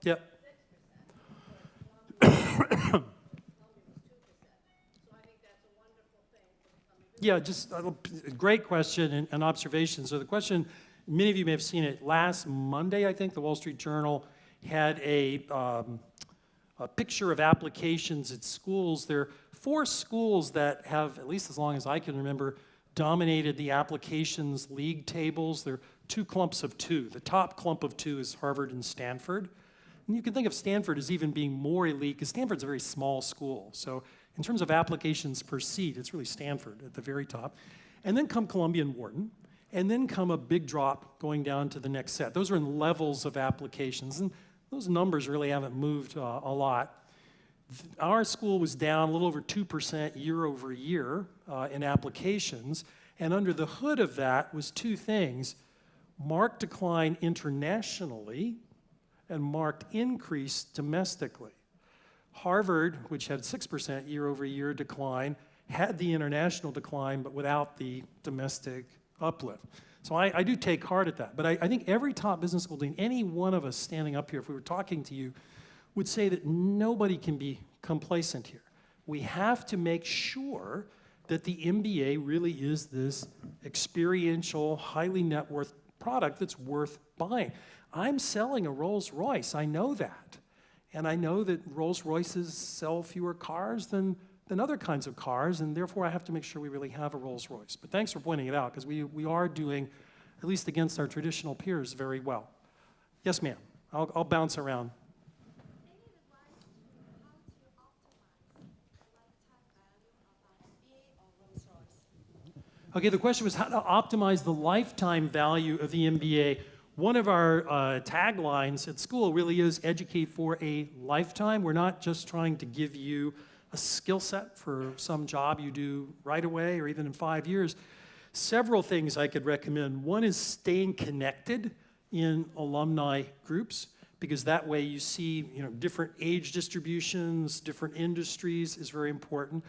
Yep. Yeah, just a great question and observation. So the question, many of you may have seen it, last Monday, I think, the Wall Street Journal had a picture of applications at schools. There are 4 schools that have, at least as long as I can remember, dominated the applications league tables. There are 2 clumps of 2. The top clump of 2 is Harvard and Stanford. And you can think of Stanford as even being more elite, because Stanford's a very small school. So in terms of applications per seat, it's really Stanford at the very top. And then come Columbia and Wharton. And then come a big drop going down to the next set. Those are in levels of applications. And those numbers really haven't moved a lot. Our school was down a little over 2% year over year in applications. And under the hood of that was 2 things: marked decline internationally and marked increase domestically. Harvard, which had 6% year over year decline, had the international decline, but without the domestic uplift. So I do take heart at that. But I think every top business school dean, any one of us standing up here, if we were talking to you, would say that nobody can be complacent here. We have to make sure that the MBA really is this experiential, highly net worth product that's worth buying. I'm selling a Rolls Royce, I know that. And I know that Rolls Royces sell fewer cars than other kinds of cars, and therefore I have to make sure we really have a Rolls Royce. But thanks for pointing it out, because we are doing, at least against our traditional peers, very well. Yes, ma'am. I'll bounce around. Okay, the question was how to optimize the lifetime value of the MBA. One of our taglines at school really is educate for a lifetime. We're not just trying to give you a skill set for some job you do right away or even in 5 years. Several things I could recommend. One is staying connected in alumni groups, because that way you see different age distributions, different industries is very important.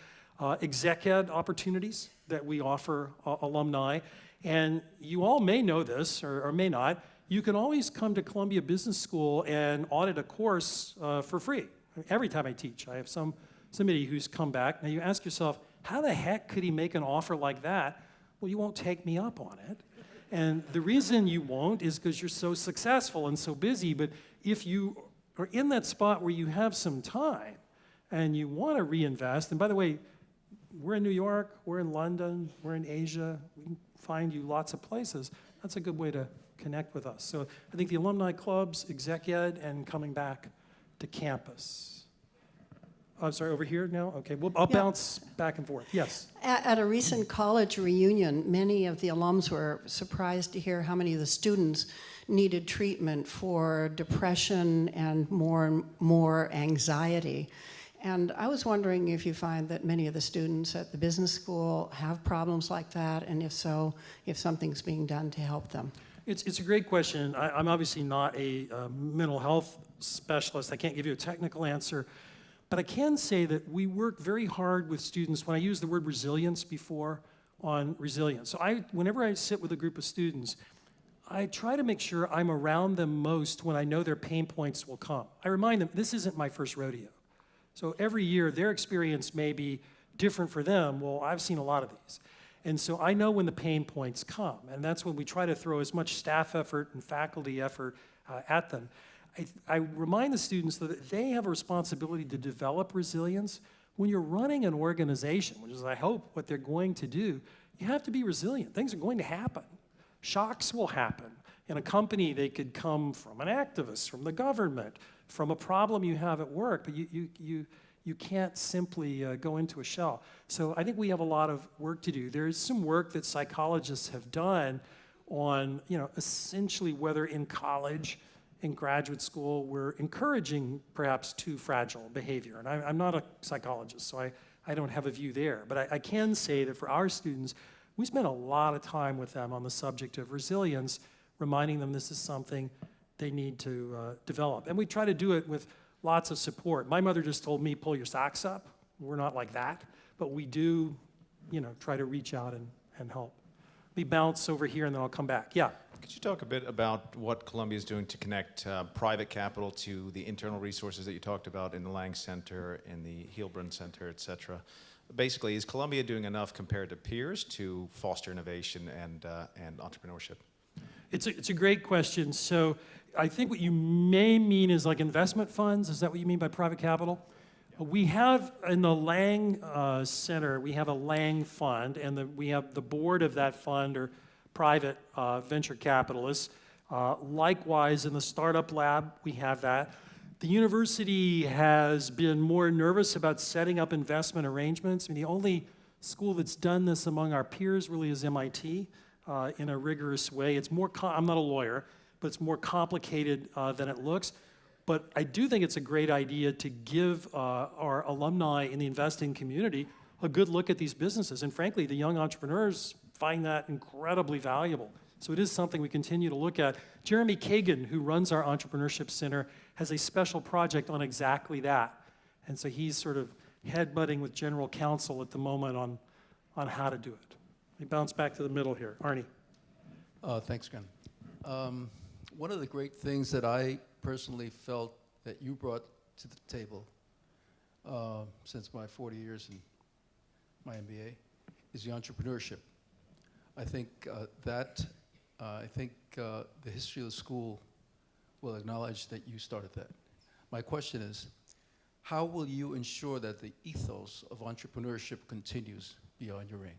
Exec ed opportunities that we offer alumni. And you all may know this or may not. You can always come to Columbia Business School and audit a course for free. Every time I teach, I have somebody who's come back. Now you ask yourself, how the heck could he make an offer like that? Well, you won't take me up on it. And the reason you won't is because you're so successful and so busy. But if you are in that spot where you have some time and you want to reinvest, and by the way, we're in New York, we're in London, we're in Asia, we can find you lots of places. That's a good way to connect with us. So I think the alumni clubs, exec ed, and coming back to campus. I'm sorry, over here now? Okay, well, I'll bounce back and forth. Yes? At a recent college reunion, many of the alums were surprised to hear how many of the students needed treatment for depression and more anxiety. And I was wondering if you find that many of the students at the business school have problems like that, and if so, if something's being done to help them. It's a great question. I'm obviously not a mental health specialist. I can't give you a technical answer. But I can say that we work very hard with students. When I used the word resilience before, on resilience. So whenever I sit with a group of students, I try to make sure I'm around them most when I know their pain points will come. I remind them, this isn't my first rodeo. So every year, their experience may be different for them. Well, I've seen a lot of these. And so I know when the pain points come, and that's when we try to throw as much staff effort and faculty effort at them. I remind the students that they have a responsibility to develop resilience. When you're running an organization, which is, I hope, what they're going to do, you have to be resilient. Things are going to happen. Shocks will happen. In a company, they could come from an activist, from the government, from a problem you have at work, but you can't simply go into a shell. So I think we have a lot of work to do. There is some work that psychologists have done on, essentially whether in college, in graduate school, we're encouraging perhaps too fragile behavior. And I'm not a psychologist, so I don't have a view there. But I can say that for our students, we spend a lot of time with them on the subject of resilience, reminding them this is something they need to develop. And we try to do it with lots of support. My mother just told me, pull your socks up. We're not like that, but we do, try to reach out and help. me bounce over here and then I'll come back. Yeah. Could you talk a bit about what Columbia is doing to connect private capital to the internal resources that you talked about in the Lang Center, in the Heilbronn Center, et cetera? Basically, is Columbia doing enough compared to peers to foster innovation and entrepreneurship? It's a great question. So I think what you may mean is like investment funds. Is that what you mean by private capital? We have in the Lang Center, we have a Lang fund, and we have the board of that fund or private venture capitalists. Likewise, in the startup lab, we have that. The university has been more nervous about setting up investment arrangements. I mean, the only school that's done this among our peers really is MIT in a rigorous way. It's more, I'm not a lawyer, but it's more complicated than it looks. But I do think it's a great idea to give our alumni in the investing community a good look at these businesses. And frankly, the young entrepreneurs find that incredibly valuable. So it is something we continue to look at. Jeremy Kagan, who runs our Entrepreneurship Center, has a special project on exactly that. And so he's sort of headbutting with general counsel at the moment on how to do it. Let me bounce back to the middle here. Arnie. Thanks, Ken. One of the great things that I personally felt that you brought to the table since my 40 years in my MBA is the entrepreneurship. I think the history of the school will acknowledge that you started that. My question is, how will you ensure that the ethos of entrepreneurship continues beyond your reign?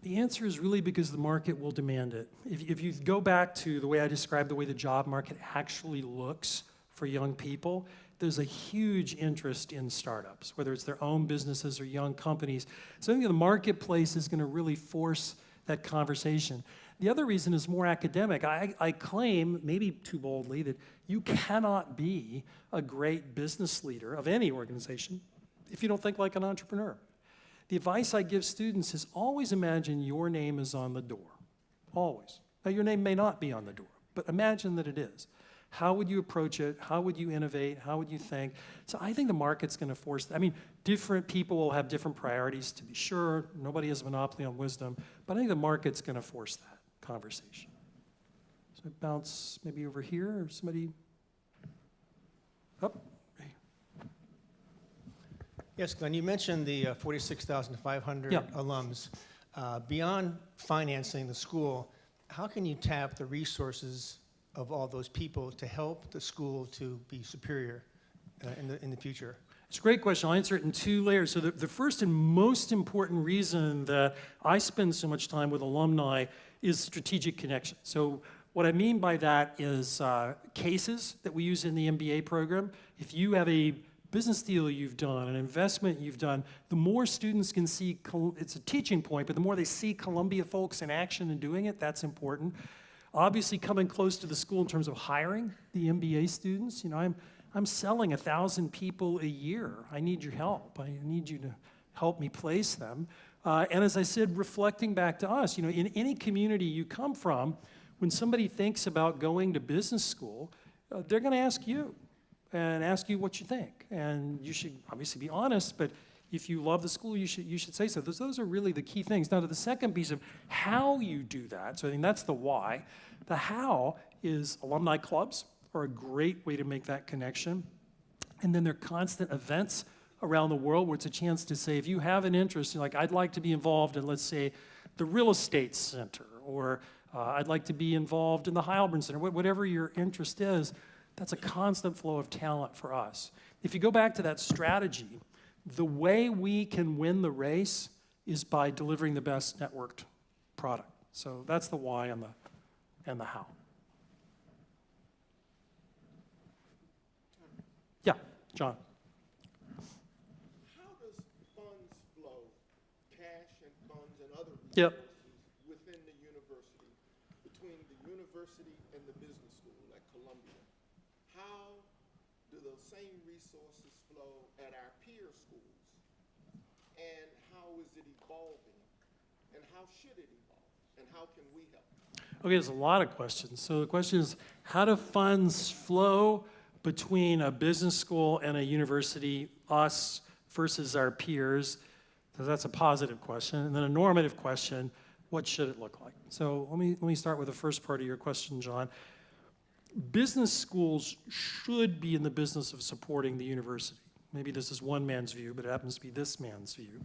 The answer is really because the market will demand it. If you go back to the way I described the way the job market actually looks for young people, there's a huge interest in startups, whether it's their own businesses or young companies. So I think the marketplace is going to really force that conversation. The other reason is more academic. I claim, maybe too boldly, that you cannot be a great business leader of any organization if you don't think like an entrepreneur. The advice I give students is always imagine your name is on the door, always. Now your name may not be on the door, but imagine that it is. How would you approach it? How would you innovate? How would you think? So I think the market's going to force that. I mean, different people will have different priorities, to be sure. Nobody has a monopoly on wisdom, but I think the market's going to force that conversation. So I bounce maybe over here, or somebody up. Yes, Glenn, you mentioned the 46,500 Yeah. alums. Beyond financing the school, how can you tap the resources of all those people to help the school to be superior in the future? It's a great question. I'll answer it in two layers. So the first and most important reason that I spend so much time with alumni is strategic connection. So what I mean by that is cases that we use in the MBA program. If you have a business deal you've done, an investment you've done, the more students can see, it's a teaching point, but the more they see Columbia folks in action and doing it, that's important. Obviously, coming close to the school in terms of hiring the MBA students, you know, I'm selling 1,000 people a year. I need your help. I need you to help me place them. And as I said, reflecting back to us, you know, in any community you come from, when somebody thinks about going to business school, they're going to ask you and ask you what you think. And you should obviously be honest, but if you love the school, you should say so. Those are really the key things. Now to the second piece of how you do that, so I think that's the why. The how is alumni clubs are a great way to make that connection. And then there are constant events around the world where it's a chance to say, if you have an interest, you're like, I'd like to be involved in, let's say, the real estate center, or I'd like to be involved in the Heilbronn Center, whatever your interest is, that's a constant flow of talent for us. If you go back to that strategy, the way we can win the race is by delivering the best networked product. So that's the why and the how. Yeah, John. How does funds flow, cash and funds and other Yep. resources within the university, between the university and the business school at Columbia? How do those same resources flow at our peer schools? And how is it evolving? And how should it evolve? And how can we help? Okay, there's a lot of questions. So the question is, how do funds flow between a business school and a university, us versus our peers? So that's a positive question. And then a normative question, what should it look like? So let me start with the first part of your question, John. Business schools should be in the business of supporting the university. Maybe this is one man's view, but it happens to be this man's view.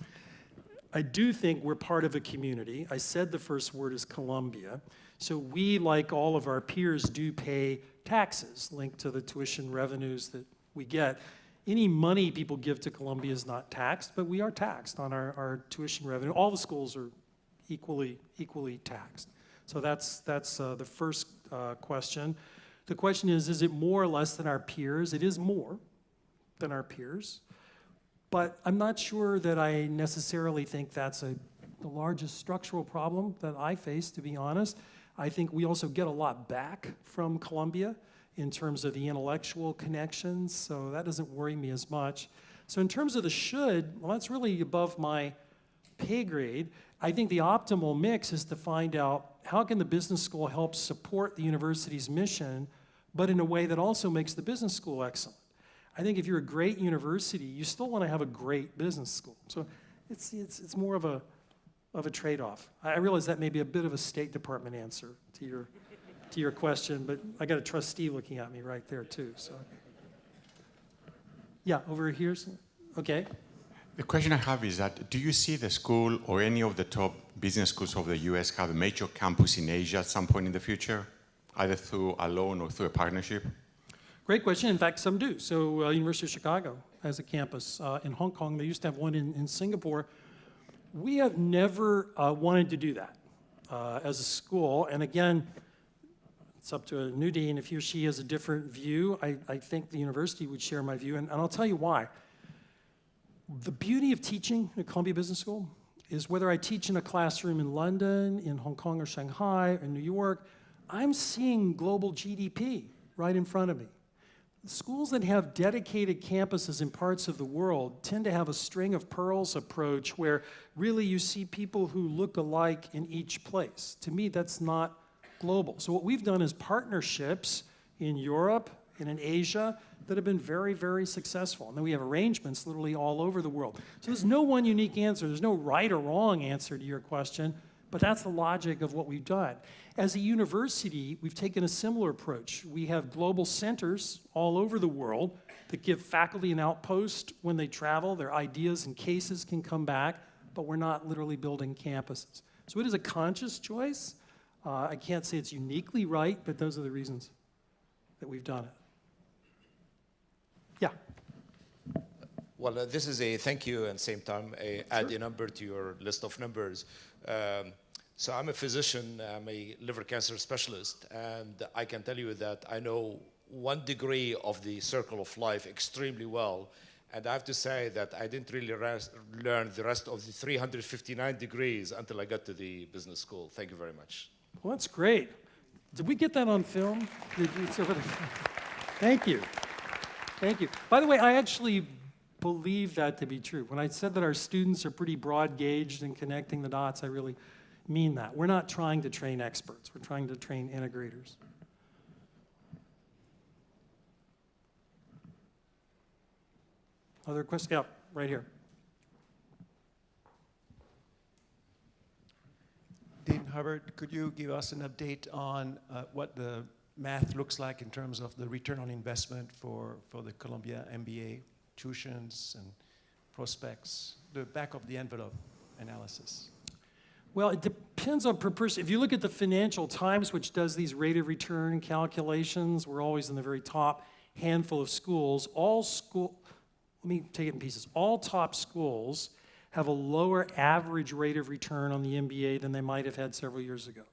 I do think we're part of a community. I said the first word is Columbia. So we, like all of our peers, do pay taxes linked to the tuition revenues that we get. Any money people give to Columbia is not taxed, but we are taxed on our tuition revenue. All the schools are equally taxed. So that's the first question. The question is it more or less than our peers? It is more than our peers. But I'm not sure that I necessarily think that's the largest structural problem that I face, to be honest. I think we also get a lot back from Columbia in terms of the intellectual connections, so that doesn't worry me as much. So in terms of the should, well, that's really above my pay grade. I think the optimal mix is to find out how can the business school help support the university's mission, but in a way that also makes the business school excellent. I think if you're a great university, you still want to have a great business school. So it's more of a trade-off. I realize that may be a bit of a State Department answer to your question, but I got a trustee looking at me right there too. So yeah, over here. Okay. The question I have is that, do you see the school or any of the top business schools of the US have a major campus in Asia at some point in the future, either through a loan or through a partnership? Great question. In fact, some do. So University of Chicago has a campus in Hong Kong. They used to have one in Singapore. We have never wanted to do that as a school. And again, it's up to a new dean. If he or she has a different view, I think the university would share my view. And I'll tell you why. The beauty of teaching at Columbia Business School is whether I teach in a classroom in London, in Hong Kong or Shanghai or New York, I'm seeing global GDP right in front of me. Schools that have dedicated campuses in parts of the world tend to have a string of pearls approach where really you see people who look alike in each place. To me, that's not global. So what we've done is partnerships in Europe and in Asia that have been very, very successful. And then we have arrangements literally all over the world. So there's no one unique answer. There's no right or wrong answer to your question, but that's the logic of what we've done. As a university, we've taken a similar approach. We have global centers all over the world that give faculty an outpost when they travel. Their ideas and cases can come back, but we're not literally building campuses. So it is a conscious choice. I can't say it's uniquely right, but those are the reasons that we've done it. Yeah. Well, this is a thank you and same time add a number to your list of numbers. So I'm a physician, I'm a liver cancer specialist, and I can tell you that I know 1 degree of the circle of life extremely well. And I have to say that I didn't really learn the rest of the 359 degrees until I got to the business school. Thank you very much. Well, that's great. Did we get that on film? Thank you. Thank you. By the way, I actually believe that to be true. When I said that our students are pretty broad-gauged in connecting the dots, I really mean that. We're not trying to train experts. We're trying to train integrators. Other questions? Yeah, right here. Dean Hubbard, could you give us an update on what the math looks like in terms of the return on investment for the Columbia MBA tuitions and prospects, the back of the envelope analysis? Well, it depends on per person. If you look at the Financial Times, which does these rate of return calculations, we're always in the very top handful of schools. Let me take it in pieces. All top schools have a lower average rate of return on the MBA than they might have had several years ago.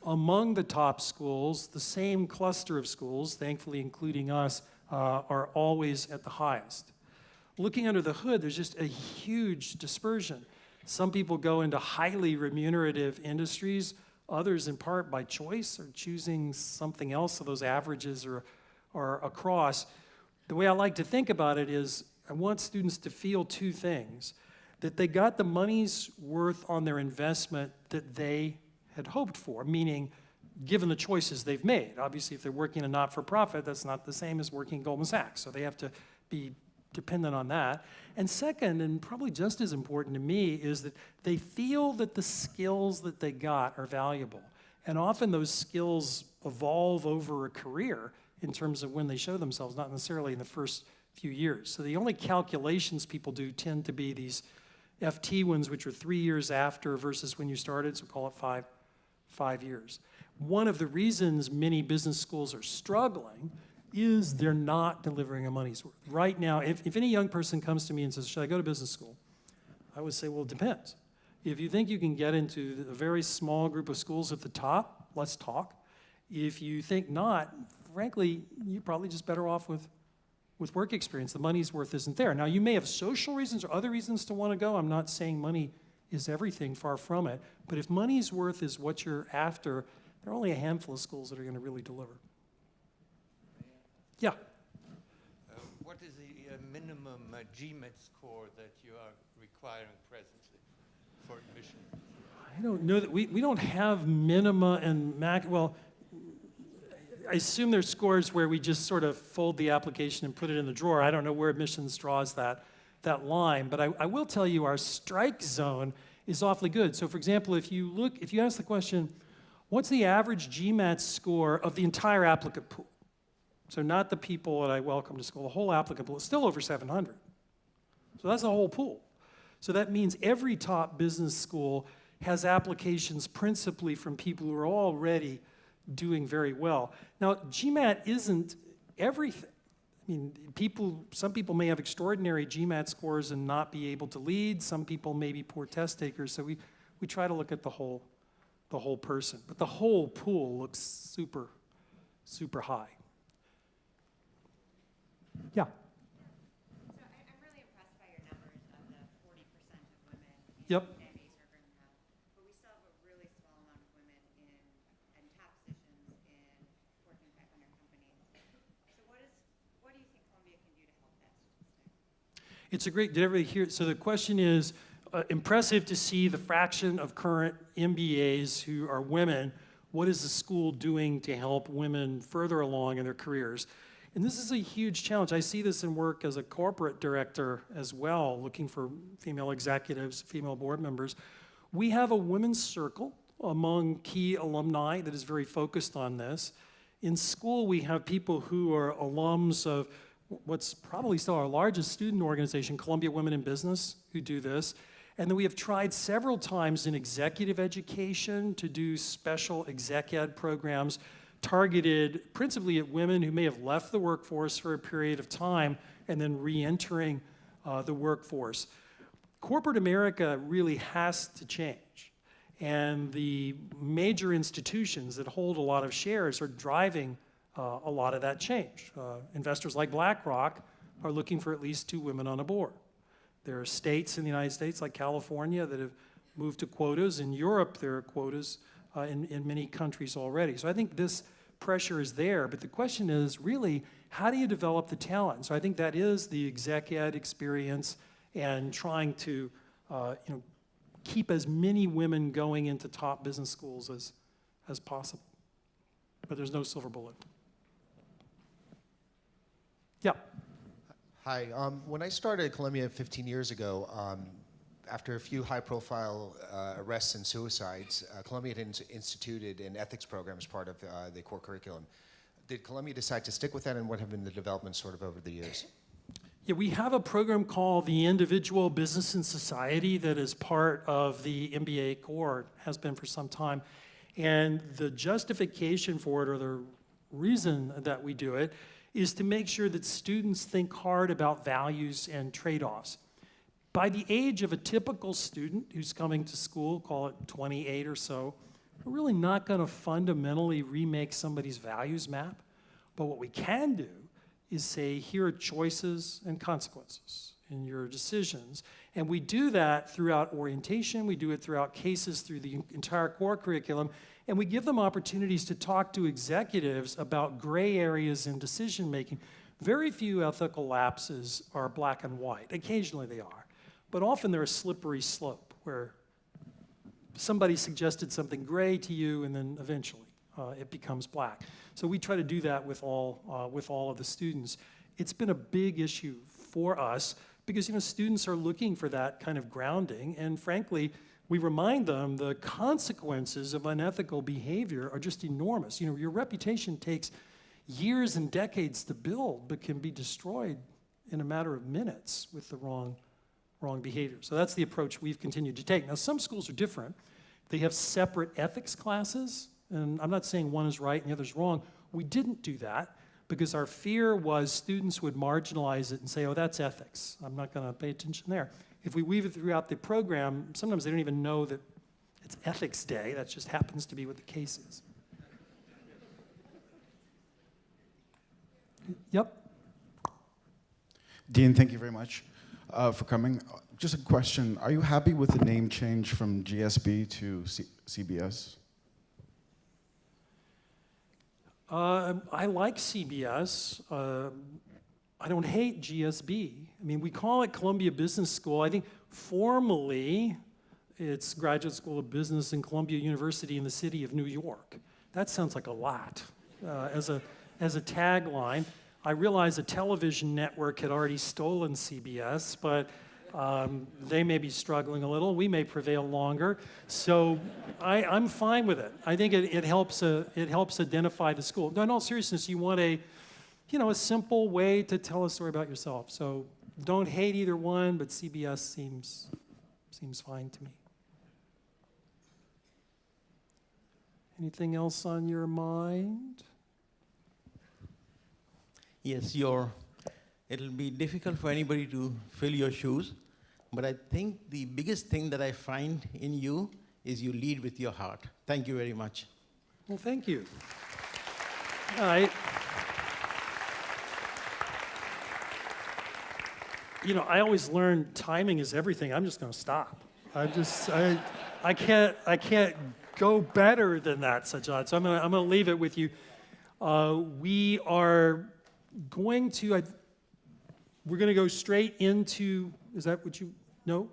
Among the top schools, the same cluster of schools, thankfully including us, are always at the highest. Looking under the hood, there's just a huge dispersion. Some people go into highly remunerative industries, others in part by choice or choosing something else, so those averages are across. The way I like to think about it is I want students to feel two things: that they got the money's worth on their investment that they had hoped for, meaning given the choices they've made. Obviously, if they're working in a not-for-profit, that's not the same as working at Goldman Sachs, so they have to be dependent on that. And second, and probably just as important to me, is that they feel that the skills that they got are valuable. And often those skills evolve over a career in terms of when they show themselves, not necessarily in the first few years. So the only calculations people do tend to be these FT ones, which are 3 years after versus when you started, so call it five years. One of the reasons many business schools are struggling is they're not delivering a money's worth. Right now, if any young person comes to me and says, should I go to business school? I would say, well, it depends. If you think you can get into a very small group of schools at the top, let's talk. If you think not, frankly, you're probably just better off with work experience. The money's worth isn't there. Now, you may have social reasons or other reasons to want to go. I'm not saying money is everything, far from it. But if money's worth is what you're after, there are only a handful of schools that are going to really deliver. Yeah. What is the minimum GMAT score that you are requiring presently for admission? I don't know that we don't have minima and max. Well, I assume there's scores where we just sort of fold the application and put it in the drawer. I don't know where admissions draws that line, but I will tell you our strike zone is awfully good. So for example, if you ask the question, what's the average GMAT score of the entire applicant pool? So not the people that I welcome to school, the whole applicant pool is still over 700. So that's the whole pool. So that means every top business school has applications principally from people who are already doing very well. Now, GMAT isn't everything. I mean, some people may have extraordinary GMAT scores and not be able to lead. Some people may be poor test takers. So we try to look at the whole person. But the whole pool looks super, super high. Yeah. So I'm really impressed by your numbers of the 40% of women in Yep. MBA program now, but we still have a really small amount of women in top positions in Fortune 500 companies. So what do you think Columbia can do to help that statistic? It's a great, did everybody hear? So the question is, impressive to see the fraction of current MBAs who are women. What is the school doing to help women further along in their careers? And this is a huge challenge. I see this in work as a corporate director as well, looking for female executives, female board members. We have a women's circle among key alumni that is very focused on this. In school, we have people who are alums of what's probably still our largest student organization, Columbia Women in Business, who do this. And then we have tried several times in executive education to do special exec ed programs targeted principally at women who may have left the workforce for a period of time and then re-entering the workforce. Corporate America really has to change. And the major institutions that hold a lot of shares are driving a lot of that change. Investors like BlackRock are looking for at least 2 women on a board. There are states in the United States like California that have moved to quotas. In Europe, there are quotas in many countries already. So I think this pressure is there, but the question is really, how do you develop the talent? So I think that is the exec ed experience and trying to keep as many women going into top business schools as possible. But there's no silver bullet. Yeah. Hi. When I started at Columbia 15 years ago, after a few high-profile arrests and suicides, Columbia had instituted an ethics program as part of the core curriculum. Did Columbia decide to stick with that, and what have been the developments sort of over the years? Yeah, we have a program called the Individual, Business, and Society that is part of the MBA core, has been for some time. And the justification for it, or the reason that we do it, is to make sure that students think hard about values and trade-offs. By the age of a typical student who's coming to school, call it 28 or so, we're really not going to fundamentally remake somebody's values map. But what we can do is say, here are choices and consequences in your decisions. And we do that throughout orientation. We do it throughout cases through the entire core curriculum. And we give them opportunities to talk to executives about gray areas in decision making. Very few ethical lapses are black and white. Occasionally they are. But often they're a slippery slope where somebody suggested something gray to you and then eventually it becomes black. So we try to do that with all of the students. It's been a big issue for us because, students are looking for that kind of grounding. And frankly, we remind them the consequences of unethical behavior are just enormous. Your reputation takes years and decades to build, but can be destroyed in a matter of minutes with the wrong behavior. So that's the approach we've continued to take. Now, some schools are different. They have separate ethics classes, and I'm not saying one is right and the other's wrong. We didn't do that because our fear was students would marginalize it and say, oh, that's ethics. I'm not going to pay attention there. If we weave it throughout the program, sometimes they don't even know that it's Ethics Day. That just happens to be what the case is. Yep. Dean, thank you very much for coming. Just a question. Are you happy with the name change from GSB to CBS? I like CBS. I don't hate GSB. I mean, we call it Columbia Business School. I think formally it's Graduate School of Business in Columbia University in the city of New York. That sounds like a lot as a tagline. I realize a television network had already stolen CBS, but they may be struggling a little. We may prevail longer. So I'm fine with it. I think it helps identify the school. No, in all seriousness, you want a simple way to tell a story about yourself. So don't hate either one, but CBS seems fine to me. Anything else on your mind? Yes, it'll be difficult for anybody to fill your shoes, but I think the biggest thing that I find in you is you lead with your heart. Thank you very much. Well, thank you. I always learn timing is everything. I'm just going to stop. I can't go better than that, Sajjad. So I'm going to leave it with you. We are going to, we're going to go straight into, is that what no?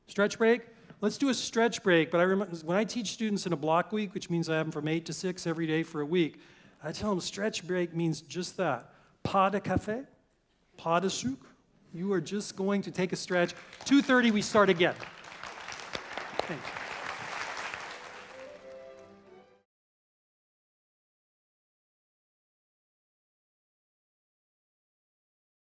Stretch break? Let's do a stretch break. But I remember when I teach students in a block week, which means I have them from 8 to 6 every day for a week, I tell them stretch break means just that. Pas de café, pas de sucre. You are just going to take a stretch. 2:30, we start again.